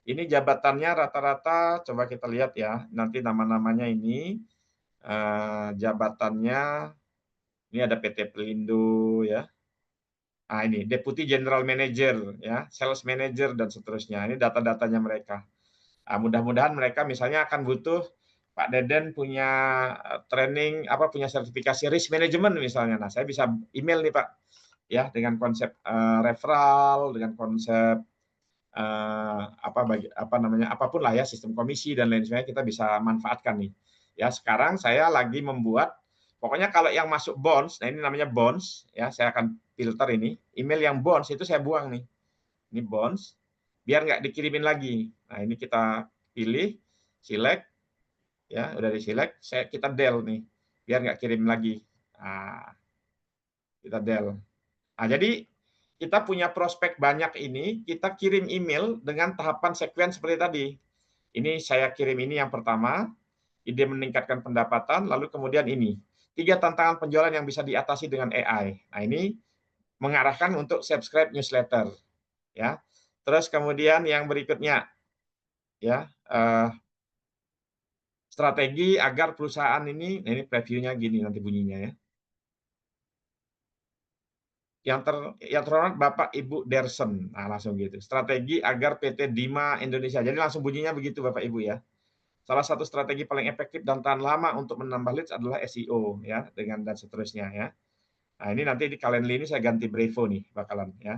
Ini jabatannya rata-rata, coba kita lihat ya. Nanti nama-namanya ini jabatannya ini ada PT Pelindo ya. Nah, ini Deputy General Manager ya, Sales Manager dan seterusnya. Ini data-datanya mereka. Mudah-mudahan mereka misalnya akan butuh Pak Deden punya training punya sertifikasi risk management misalnya. Nah, saya bisa email nih Pak ya dengan konsep referral, dengan konsep apapun lah ya, sistem komisi dan lain sebagainya kita bisa manfaatkan nih. Ya, sekarang saya lagi membuat pokoknya kalau yang masuk bonds, nah ini namanya bonds ya, saya akan filter ini. Email yang bonds itu saya buang nih. Ini bonds biar nggak dikirimin lagi. Nah, ini kita pilih, select ya, udah di-select, kita del nih biar nggak kirim lagi. Nah, kita del. Nah, jadi kita punya prospek banyak ini, kita kirim email dengan tahapan sequence seperti tadi. Ini saya kirim ini yang pertama, ide meningkatkan pendapatan, lalu kemudian ini. 3 tantangan penjualan yang bisa diatasi dengan AI. Nah, ini mengarahkan untuk subscribe newsletter. Ya. Terus kemudian yang berikutnya, ya strategi agar perusahaan ini previewnya gini nanti bunyinya ya. Yang terhormat Bapak Ibu Dersen. Nah, langsung gitu. Strategi agar PT Dima Indonesia. Jadi langsung bunyinya begitu Bapak Ibu ya. Salah satu strategi paling efektif dan tahan lama untuk menambah leads adalah SEO ya, dengan dan seterusnya ya. Nah, ini nanti di Calendly ini saya ganti Brevo nih bakalan ya.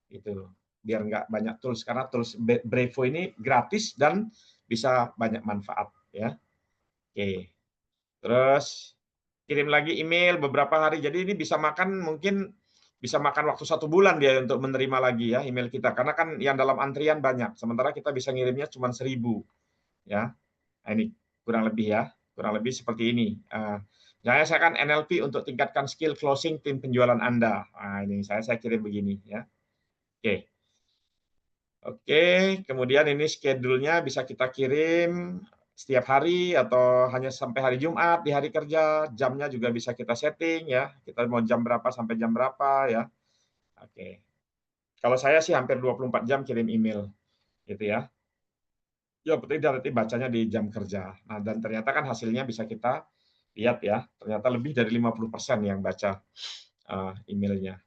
Itu. Biar nggak banyak tools karena tools Brevo ini gratis dan bisa banyak manfaat ya. Oke. Terus kirim lagi email beberapa hari. Jadi ini bisa makan waktu 1 bulan dia untuk menerima lagi ya email kita. Karena kan yang dalam antrian banyak. Sementara kita bisa ngirimnya cuma 1.000 ya. Nah, ini kurang lebih ya. Kurang lebih seperti ini. Saya akan NLP untuk tingkatkan skill closing tim penjualan Anda. Nah, ini saya kirim begini ya. Oke. Oke, kemudian ini schedule-nya bisa kita kirim setiap hari atau hanya sampai hari Jumat di hari kerja, jamnya juga bisa kita setting ya. Kita mau jam berapa sampai jam berapa ya. Oke. Kalau saya sih hampir 24 jam kirim email gitu ya. Ya, penting nanti bacanya di jam kerja. Nah, dan ternyata kan hasilnya bisa kita lihat ya. Ternyata lebih dari 50% yang baca emailnya.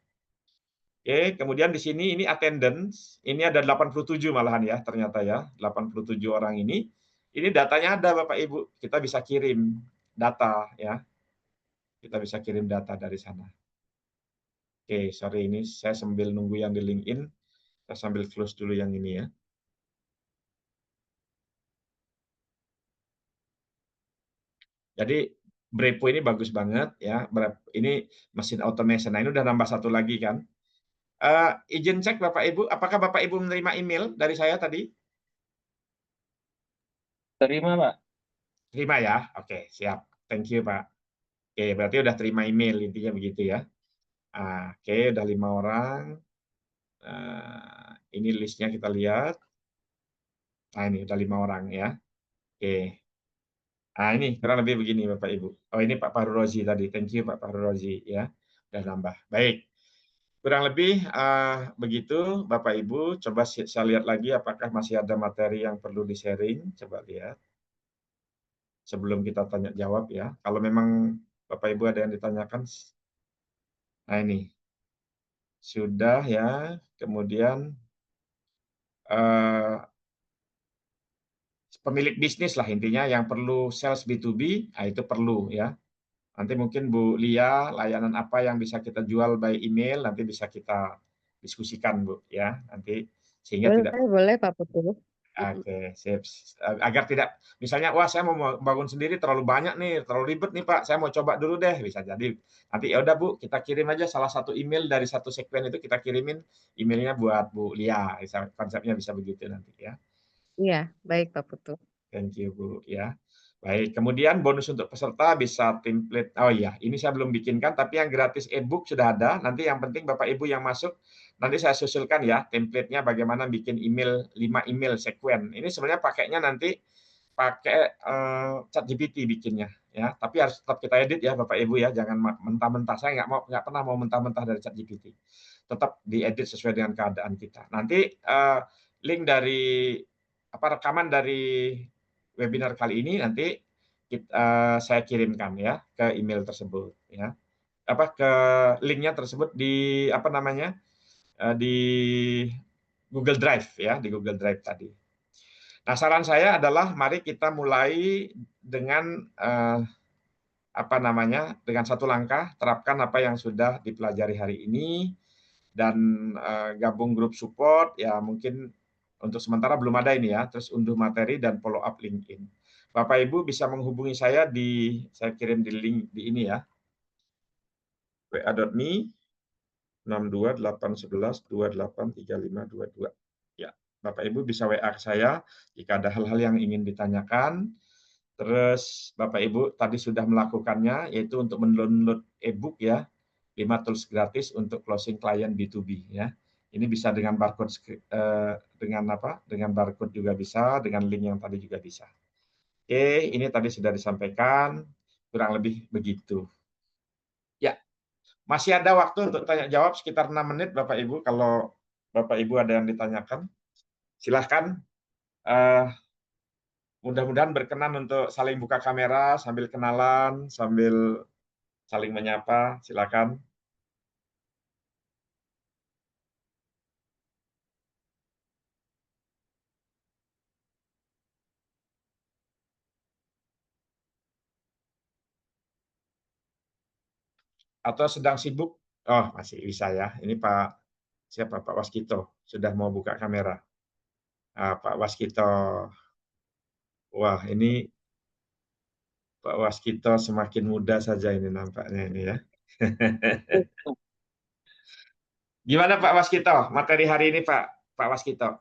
Oke, kemudian di sini ini attendance, ini ada 87 malahan ya ternyata ya, 87 orang ini. Ini datanya ada Bapak Ibu, kita bisa kirim data ya. Kita bisa kirim data dari sana. Oke, sorry ini saya sambil nunggu yang di LinkedIn, saya sambil close dulu yang ini ya. Jadi Brepo ini bagus banget ya. Ini mesin automation. Nah, ini udah nambah satu lagi kan. Izin cek Bapak Ibu, apakah Bapak Ibu menerima email dari saya tadi? Terima, Pak. Terima ya. Oke, siap. Thank you, Pak. Oke, berarti udah terima email intinya begitu ya. Oke, udah 5 orang. Ini listnya kita lihat. Nah, ini udah 5 orang ya. Oke. Nah, ini kurang lebih begini Bapak Ibu. Oh, ini Pak Fahru Rozi tadi. Thank you Pak Fahru Rozi ya. Udah nambah. Baik. Kurang lebih begitu Bapak Ibu. Coba saya lihat lagi apakah masih ada materi yang perlu di-sharing. Coba lihat. Sebelum kita tanya jawab ya. Kalau memang Bapak Ibu ada yang ditanyakan. Nah, ini. Sudah ya. Kemudian pemilik bisnis lah intinya yang perlu sales B2B, nah itu perlu ya. Nanti mungkin Bu Lia, layanan apa yang bisa kita jual by email, nanti bisa kita diskusikan Bu ya. Nanti sehingga tidak Boleh Pak Putu. Oke, sip. Agar tidak, misalnya, wah saya mau bangun sendiri terlalu banyak nih, terlalu ribet nih Pak, saya mau coba dulu deh, bisa jadi. Nanti ya udah Bu, kita kirim aja salah satu email dari satu segmen itu kita kirimin emailnya buat Bu Lia, konsepnya bisa begitu nanti ya. Iya, baik Pak Putu. Thank you Bu ya. Baik, kemudian bonus untuk peserta bisa template. Oh iya, ini saya belum bikinkan, tapi yang gratis e-book sudah ada. Nanti yang penting Bapak Ibu yang masuk, nanti saya susulkan ya template-nya bagaimana bikin email 5 email sekuen. Ini sebenarnya pakainya nanti pakai ChatGPT bikinnya ya, tapi harus tetap kita edit ya Bapak Ibu ya, jangan mentah-mentah. Saya nggak pernah mau mentah-mentah dari ChatGPT. Tetap diedit sesuai dengan keadaan kita. Nanti link dari rekaman dari webinar kali ini nanti saya kirimkan ya ke email tersebut ya. Ke linknya tersebut di di Google Drive ya, di Google Drive tadi. Nah, saran saya adalah mari kita mulai dengan dengan satu langkah terapkan apa yang sudah dipelajari hari ini dan gabung grup support ya, mungkin untuk sementara belum ada ini ya, terus unduh materi dan follow up LinkedIn. Bapak Ibu bisa menghubungi saya saya kirim di link di ini ya, wa.me 62811283522. Ya, Bapak Ibu bisa WA ke saya jika ada hal-hal yang ingin ditanyakan. Terus Bapak Ibu tadi sudah melakukannya, yaitu untuk mendownload e-book ya, 5 tools gratis untuk closing klien B2B ya. Ini bisa dengan barcode dengan barcode juga bisa, dengan link yang tadi juga bisa. Oke, ini tadi sudah disampaikan, kurang lebih begitu. Ya, masih ada waktu untuk tanya jawab sekitar 6 menit Bapak Ibu, kalau Bapak Ibu ada yang ditanyakan. Silahkan, mudah-mudahan berkenan untuk saling buka kamera, sambil kenalan, sambil saling menyapa, silakan. Atau sedang sibuk? Oh, masih bisa ya. Ini siapa? Pak Waskito sudah mau buka kamera. Pak Waskito. Wah, ini Pak Waskito semakin muda saja ini nampaknya ini ya. Gimana Pak Waskito? Materi hari ini Pak Waskito.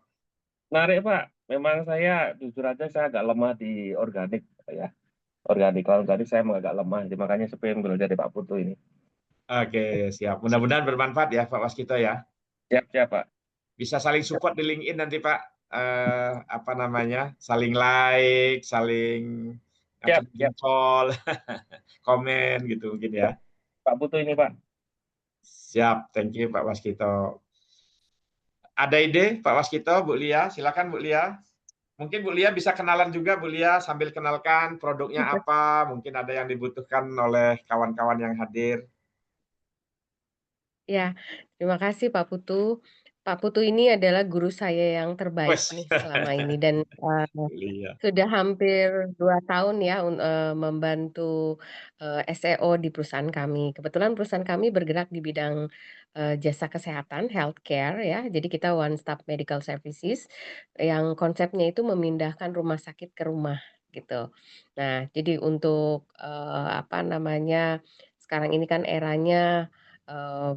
Menarik Pak, memang saya jujur aja saya agak lemah di organik ya. Kalau tadi saya agak lemah, makanya saya pengen belajar dari Pak Putu ini. Oke, siap. Mudah-mudahan bermanfaat ya Pak Waskito ya. Siap Pak. Bisa saling support di LinkedIn nanti Pak. Saling like, saling jempol, komen gitu mungkin ya. Pak Putu ini Pak. Siap, thank you Pak Waskito. Ada ide Pak Waskito, Bu Lia? Silakan Bu Lia. Mungkin Bu Lia bisa kenalan juga Bu Lia sambil kenalkan produknya apa, mungkin ada yang dibutuhkan oleh kawan-kawan yang hadir. Ya, terima kasih Pak Putu. Pak Putu ini adalah guru saya yang terbaik Wes. nih selama ini dan Iya. sudah hampir 2 tahun ya membantu SEO di perusahaan kami. Kebetulan perusahaan kami bergerak di bidang jasa kesehatan, healthcare ya. Jadi kita one stop medical services yang konsepnya itu memindahkan rumah sakit ke rumah gitu. Nah, jadi untuk apa namanya sekarang ini kan eranya eh,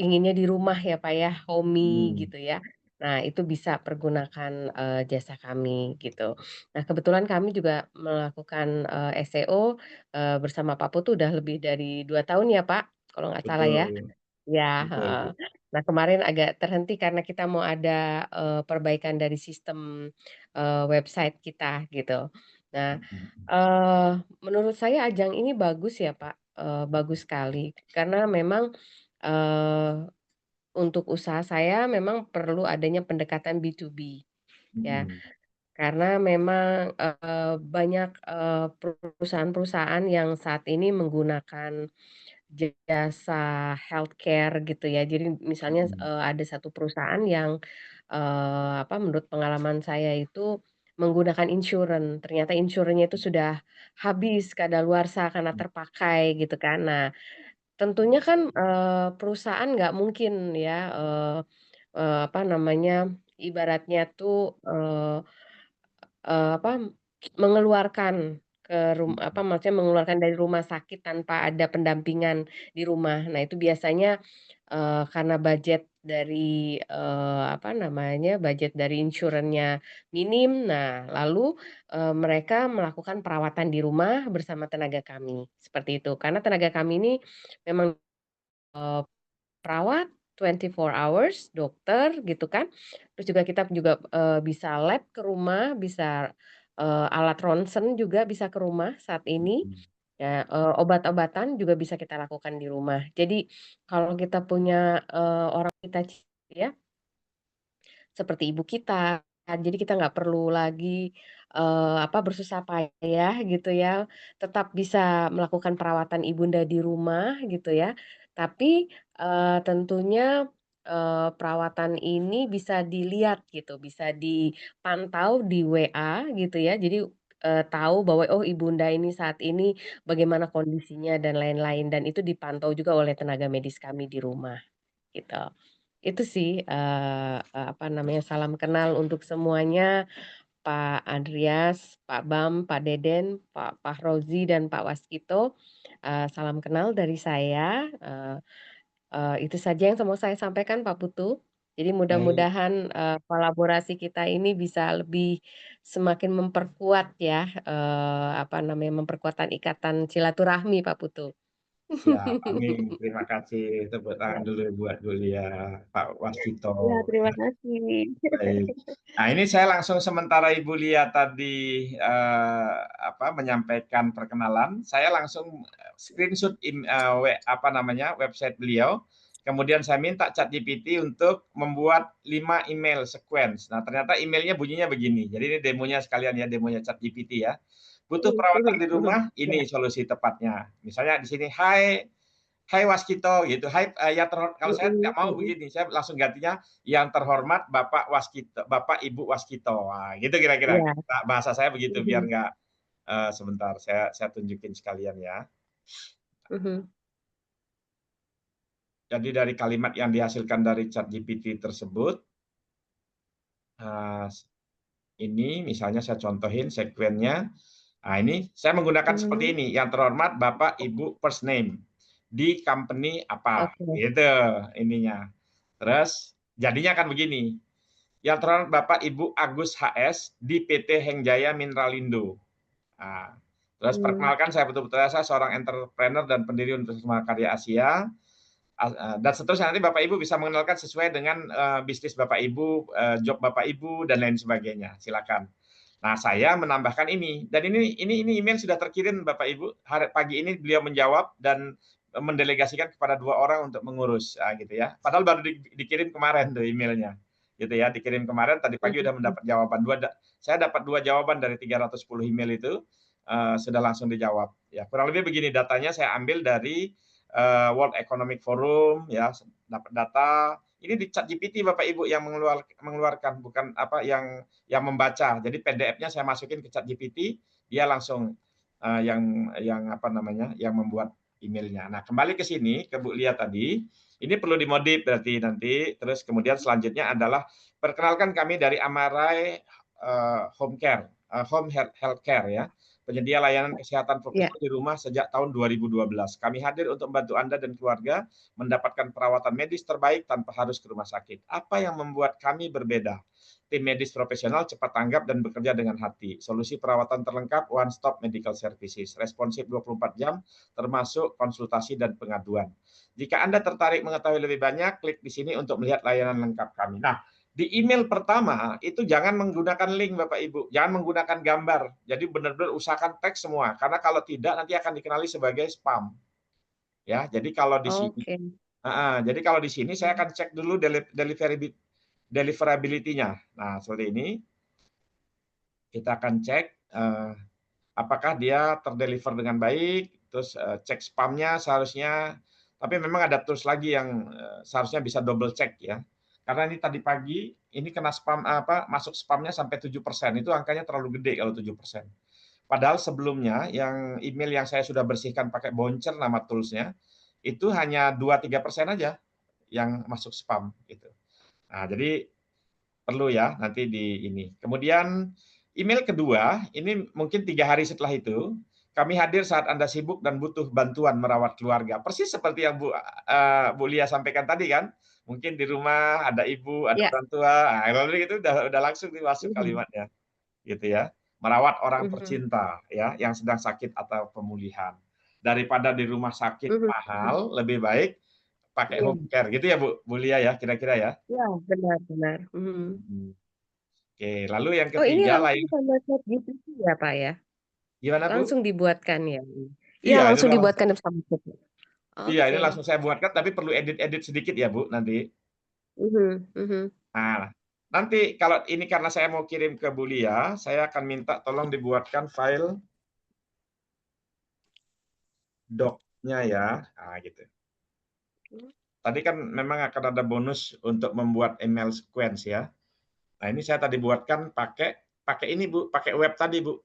inginnya di rumah ya Pak ya, homey Hmm. gitu ya. Nah, itu bisa pergunakan jasa kami gitu. Nah, kebetulan kami juga melakukan SEO bersama Pak Putu udah lebih dari 2 tahun ya Pak, kalau nggak salah ya. Betul, Ya, betul, heeh. Bu. Nah, kemarin agak terhenti karena kita mau ada perbaikan dari sistem website kita gitu. Nah, Mhm. eh, menurut saya ajang ini bagus ya Pak, bagus sekali karena memang eh, untuk usaha saya memang perlu adanya pendekatan B2B ya, Mhm. karena memang banyak perusahaan-perusahaan yang saat ini menggunakan jasa healthcare gitu ya. Jadi misalnya Mhm. ada satu perusahaan yang apa menurut pengalaman saya itu menggunakan insurance. Ternyata insurance itu sudah habis kadaluarsa karena terpakai gitu kan. Nah, tentunya kan perusahaan nggak mungkin ya apa namanya ibaratnya tuh apa, mengeluarkan apa, Mhm. maksudnya mengeluarkan dari rumah sakit tanpa ada pendampingan di rumah. Nah, itu biasanya, karena budget dari, apa namanya, budget dari insurance-nya minim, nah lalu, mereka melakukan perawatan di rumah bersama tenaga kami, seperti itu. Karena tenaga kami ini memang, perawat 24 hours, dokter gitu kan. Terus juga kita juga, bisa lab ke rumah, bisa, alat ronsen juga bisa ke rumah saat ini. Mhm. Ya, obat-obatan juga bisa kita lakukan di rumah. Jadi kalau kita punya, orang kita ya seperti ibu kita. Jadi kita nggak perlu lagi, apa, bersusah payah gitu ya, tetap bisa melakukan perawatan ibunda di rumah gitu ya. Tapi, tentunya, perawatan ini bisa dilihat gitu, bisa dipantau di WA gitu ya. Jadi, tahu bahwa, oh ibunda ini saat ini bagaimana kondisinya dan lain-lain, dan itu dipantau juga oleh tenaga medis kami di rumah, gitu. Itu sih, apa namanya, salam kenal untuk semuanya, Pak Andreas, Pak Bam, Pak Deden, Pak Fahrozi, dan Pak Waskito. Salam kenal dari saya, itu saja yang mau saya sampaikan Pak Putu. Jadi Baik. mudah-mudahan, kolaborasi kita ini bisa lebih semakin memperkuat ya, apa namanya, memperkuat ikatan silaturahmi Pak Putu. Siap, amin. Terima kasih. Tepuk tangan dulu buat Yulia, Pak Ya, Waskito. terima kasih. Baik. Nah, ini saya langsung sementara Ibu Lia tadi apa menyampaikan perkenalan, saya langsung screenshot apa namanya website beliau. Kemudian saya minta ChatGPT untuk membuat 5 email sequence. Nah, ternyata emailnya bunyinya begini. Jadi ini demonya sekalian ya, demonya ChatGPT ya. Butuh perawatan di rumah, Ya. ini solusi tepatnya. Misalnya di sini, Hai Waskito gitu. Hai kalau saya tidak mau begini, saya langsung gantinya yang terhormat Bapak Waskito, Bapak Ibu Waskito. Nah, gitu kira-kira. Iya, Bahasa saya begitu biar mhm, nggak sebentar saya tunjukin sekalian ya. mhm, Jadi dari kalimat yang dihasilkan dari ChatGPT tersebut, ini misalnya saya contohin sekuennya. Nah, ini saya menggunakan seperti mhm, ini, yang terhormat Bapak Ibu first name di company apa, oke, gitu ininya. Terus jadinya kan begini, yang terhormat Bapak Ibu Agus HS di PT Hengjaya Mineralindo. Nah, terus mmm, perkenalkan saya betul-betul saya seorang entrepreneur dan pendiri Universitas Mahakarya Asia. Dan seterusnya nanti Bapak Ibu bisa mengenalkan sesuai dengan bisnis Bapak Ibu, job Bapak Ibu dan lain sebagainya. Silakan. Nah, saya menambahkan ini dan ini email sudah terkirim Bapak Ibu. Pagi ini beliau menjawab dan mendelegasikan kepada 2 orang untuk mengurus gitu ya. Padahal baru dikirim kemarin tuh emailnya. Gitu ya, dikirim kemarin tadi pagi udah mhm, mendapat jawaban. Saya dapat 2 jawaban dari 310 email itu sudah langsung dijawab. Ya, kurang lebih begini datanya saya ambil dari World Economic Forum, ya, dapat data. Ini di ChatGPT Bapak Ibu yang mengeluarkan, bukan apa yang membaca. Jadi PDF-nya saya masukin ke ChatGPT, dia langsung yang apa namanya, yang membuat emailnya. Nah, kembali ke sini ke Bu Lia tadi, ini perlu dimodif berarti nanti. Terus kemudian selanjutnya adalah perkenalkan kami dari Amarai Home Health Care ya. Penyedia layanan kesehatan profesional di rumah sejak tahun 2012. Kami hadir untuk membantu Anda dan keluarga mendapatkan perawatan medis terbaik tanpa harus ke rumah sakit. Apa yang membuat kami berbeda? Tim medis profesional cepat tanggap dan bekerja dengan hati. Solusi perawatan terlengkap, one stop medical services. Responsif 24 jam, termasuk konsultasi dan pengaduan. Jika Anda tertarik mengetahui lebih banyak, klik di sini untuk melihat layanan lengkap kami. Nah, di email pertama itu jangan menggunakan link Bapak Ibu, jangan menggunakan gambar. Jadi benar-benar usahakan teks semua, karena kalau tidak nanti akan dikenali sebagai spam. Ya, jadi kalau di sini, jadi kalau di sini saya akan cek dulu deliverability-nya. Nah, seperti ini. Kita akan cek apakah dia terdeliver dengan baik, terus cek spamnya seharusnya. Tapi memang ada tools lagi yang seharusnya bisa double check ya. Karena ini tadi pagi ini kena spam masuk spamnya sampai 7%. Itu angkanya terlalu gede kalau 7%. Padahal sebelumnya yang email yang saya sudah bersihkan pakai Bouncer nama toolsnya itu hanya 2-3% aja yang masuk spam gitu. Nah, jadi perlu ya nanti di ini. Kemudian email kedua, ini mungkin 3 hari setelah itu, kami hadir saat Anda sibuk dan butuh bantuan merawat keluarga. Persis seperti yang Bu Lia sampaikan tadi kan. Mungkin di rumah ada ibu, ada orang tua. Nah, lalu itu udah langsung masuk kalimatnya. Gitu ya. Merawat orang tercinta ya yang sedang sakit atau pemulihan. Daripada di rumah sakit mahal, lebih baik pakai home care gitu ya Bu Lia ya, kira-kira ya. Ya, benar-benar. Oke, lalu yang Oh, ini ketiga langsung sama ChatGPT ya, Pak ya? Gimana Bu? Langsung dibuatkan ya? Iya, Iya, langsung dibuatkan sama ChatGPT. Iya, ini langsung saya buatkan, tapi perlu edit-edit sedikit ya Bu nanti. Nah, nanti kalau ini karena saya mau kirim ke Bu Lia, saya akan minta tolong dibuatkan file doc-nya ya. Nah, gitu. Tadi kan memang akan ada bonus untuk membuat email sequence ya. Nah, ini saya tadi buatkan pakai ini Bu, pakai web tadi Bu.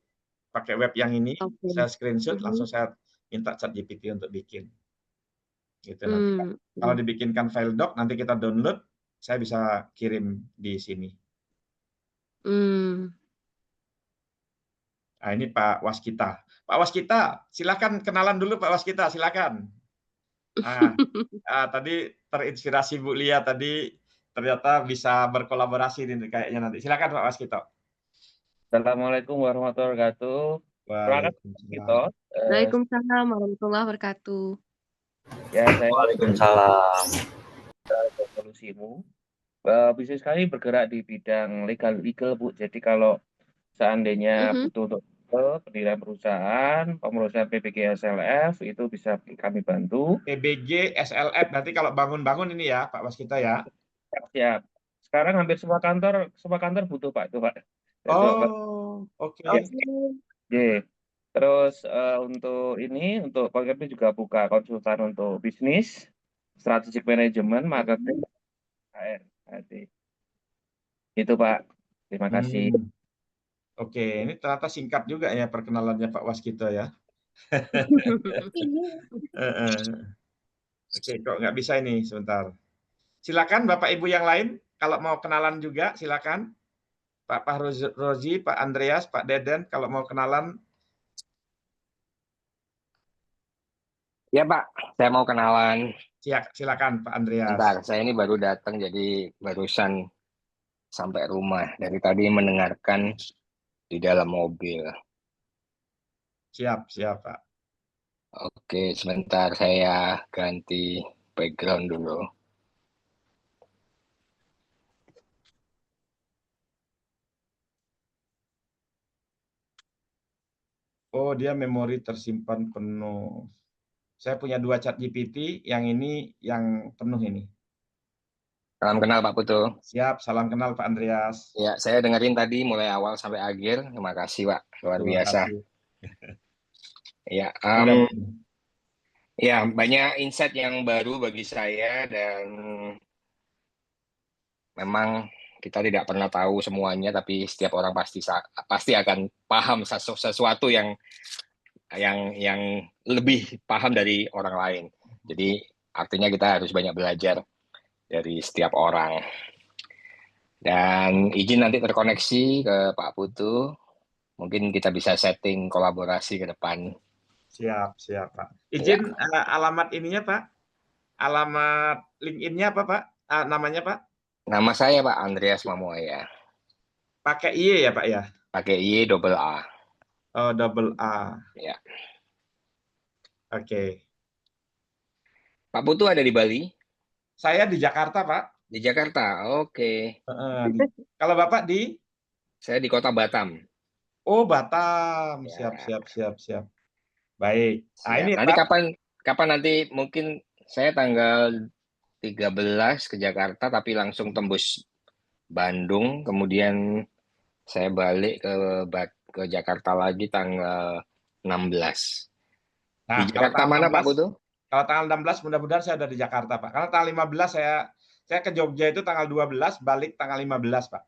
Pakai web yang ini, saya screenshot, langsung saya minta ChatGPT untuk bikin. Gitu nanti. Kalau dibikinkan file doc, nanti kita download, saya bisa kirim di sini. Nah, ini Pak Waskita. Pak Waskita, silakan kenalan dulu Pak Waskita, silakan. Nah, tadi terinspirasi Bu Lia tadi ternyata bisa berkolaborasi nih kayaknya nanti. Silakan Pak Waskita. Assalamualaikum warahmatullahi wabarakatuh. Waalaikumsalam warahmatullahi wabarakatuh. Ya, saya Waalaikumsalam. Solusimu. Bisnis kami bergerak di bidang legal Bu. Jadi kalau seandainya butuh untuk pendirian perusahaan, pengurusan PBG SLF itu bisa kami bantu. PBG SLF nanti kalau bangun-bangun ini ya Pak Waskita ya. Siap. Sekarang hampir semua kantor butuh Pak itu Pak. Oh, oke. Oke. Terus untuk kami juga buka konsultan untuk bisnis, strategic management, marketing, HR. Itu Pak. Terima kasih. Oke, ini ternyata singkat juga ya perkenalannya Pak Waskita ya. Oke, kok nggak bisa ini sebentar. Silakan Bapak Ibu yang lain kalau mau kenalan juga silakan. Pak Rozi, Pak Andreas, Pak Deden kalau mau kenalan. Ya Pak, saya mau kenalan. Silakan Pak Andreas. Bentar, saya ini baru datang jadi barusan sampai rumah. Dari tadi mendengarkan di dalam mobil. Siap Pak. Oke, sebentar saya ganti background dulu. Oh, dia memori tersimpan penuh. Saya punya 2 ChatGPT, yang ini yang penuh ini. Salam kenal Pak Putu. Siap, salam kenal Pak Andreas. Ya, saya dengerin tadi mulai awal sampai akhir. Terima kasih Pak, luar biasa. Ya, Ya, banyak insight yang baru bagi saya dan memang kita tidak pernah tahu semuanya, tapi setiap orang pasti akan paham sesuatu yang lebih paham dari orang lain. Jadi artinya kita harus banyak belajar dari setiap orang. Dan izin nanti terkoneksi ke Pak Putu, mungkin kita bisa setting kolaborasi ke depan. Siap, Pak. Izin alamat ininya, Pak. Alamat LinkedIn-nya apa, Pak? Namanya, Pak? Nama saya Pak Andreas Mamuaya. Pakai Y ya, Pak ya? Pakai Y double A. Oh, double A. Ya. Oke. Pak Putu ada di Bali? Saya di Jakarta, Pak. Di Jakarta, oke. Kalau Bapak di? Saya di kota Batam. Oh, Batam. Ya. Siap. Baik. Nah, ini nanti Pak. kapan nanti mungkin saya tanggal 13 ke Jakarta tapi langsung tembus Bandung, kemudian saya balik ke Jakarta lagi tanggal 16. Nah, Di Jakarta mana 16, Pak Putu? Kalau tanggal 16 mudah-mudahan saya ada di Jakarta, Pak. Karena tanggal 15 saya ke Jogja itu tanggal 12, balik tanggal 15, Pak.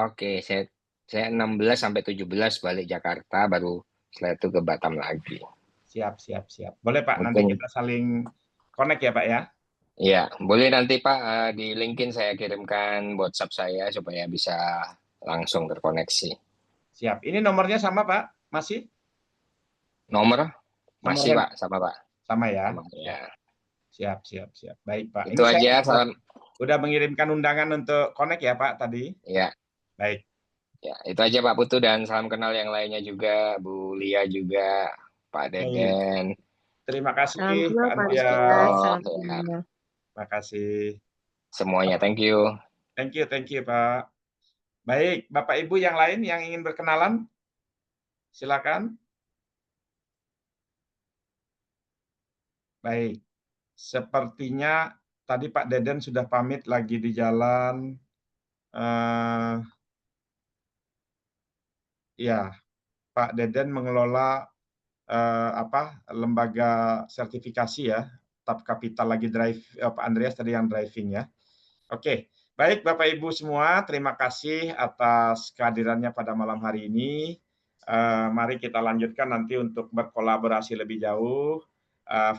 Oke, saya 16 sampai 17 balik Jakarta, baru setelah itu ke Batam lagi. Siap. Boleh Pak, Mungkin. nanti kita saling connect ya Pak ya? Iya, boleh nanti Pak di LinkedIn saya kirimkan WhatsApp saya supaya bisa langsung terkoneksi. Siap. Ini nomornya sama Pak? Masih? Nomor? Masih Nomornya... Pak, sama Pak. Sama ya? Sama, ya. Siap. Baik Pak. Itu ini aja, saya salam. Udah mengirimkan undangan untuk connect ya Pak tadi? Iya. Baik. Ya, itu aja Pak Putu dan salam kenal yang lainnya juga, Bu Lia juga, Pak Deden. Terima kasih Pak Andreas. ya. Terima kasih. Semuanya, thank you. Thank you Pak. Baik, Bapak Ibu yang lain yang ingin berkenalan, silakan. Baik, sepertinya tadi Pak Deden sudah pamit lagi di jalan. Ya, Pak Deden mengelola lembaga sertifikasi ya, Tap Capital lagi Pak Andreas tadi yang driving ya. Oke, baik Bapak Ibu semua, terima kasih atas kehadirannya pada malam hari ini. Mari kita lanjutkan nanti untuk berkolaborasi lebih jauh.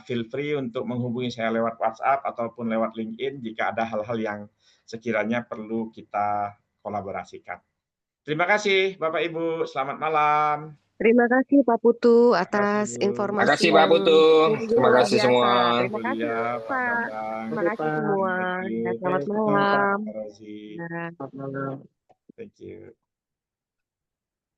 Feel free untuk menghubungi saya lewat WhatsApp ataupun lewat LinkedIn jika ada hal-hal yang sekiranya perlu kita kolaborasikan. Terima kasih Bapak Ibu, selamat malam. Terima kasih Pak Putu atas informasi. Terima kasih Pak Putu. Terima kasih semua. Terima kasih Pak. Terima kasih semua. Selamat malam. Thank you.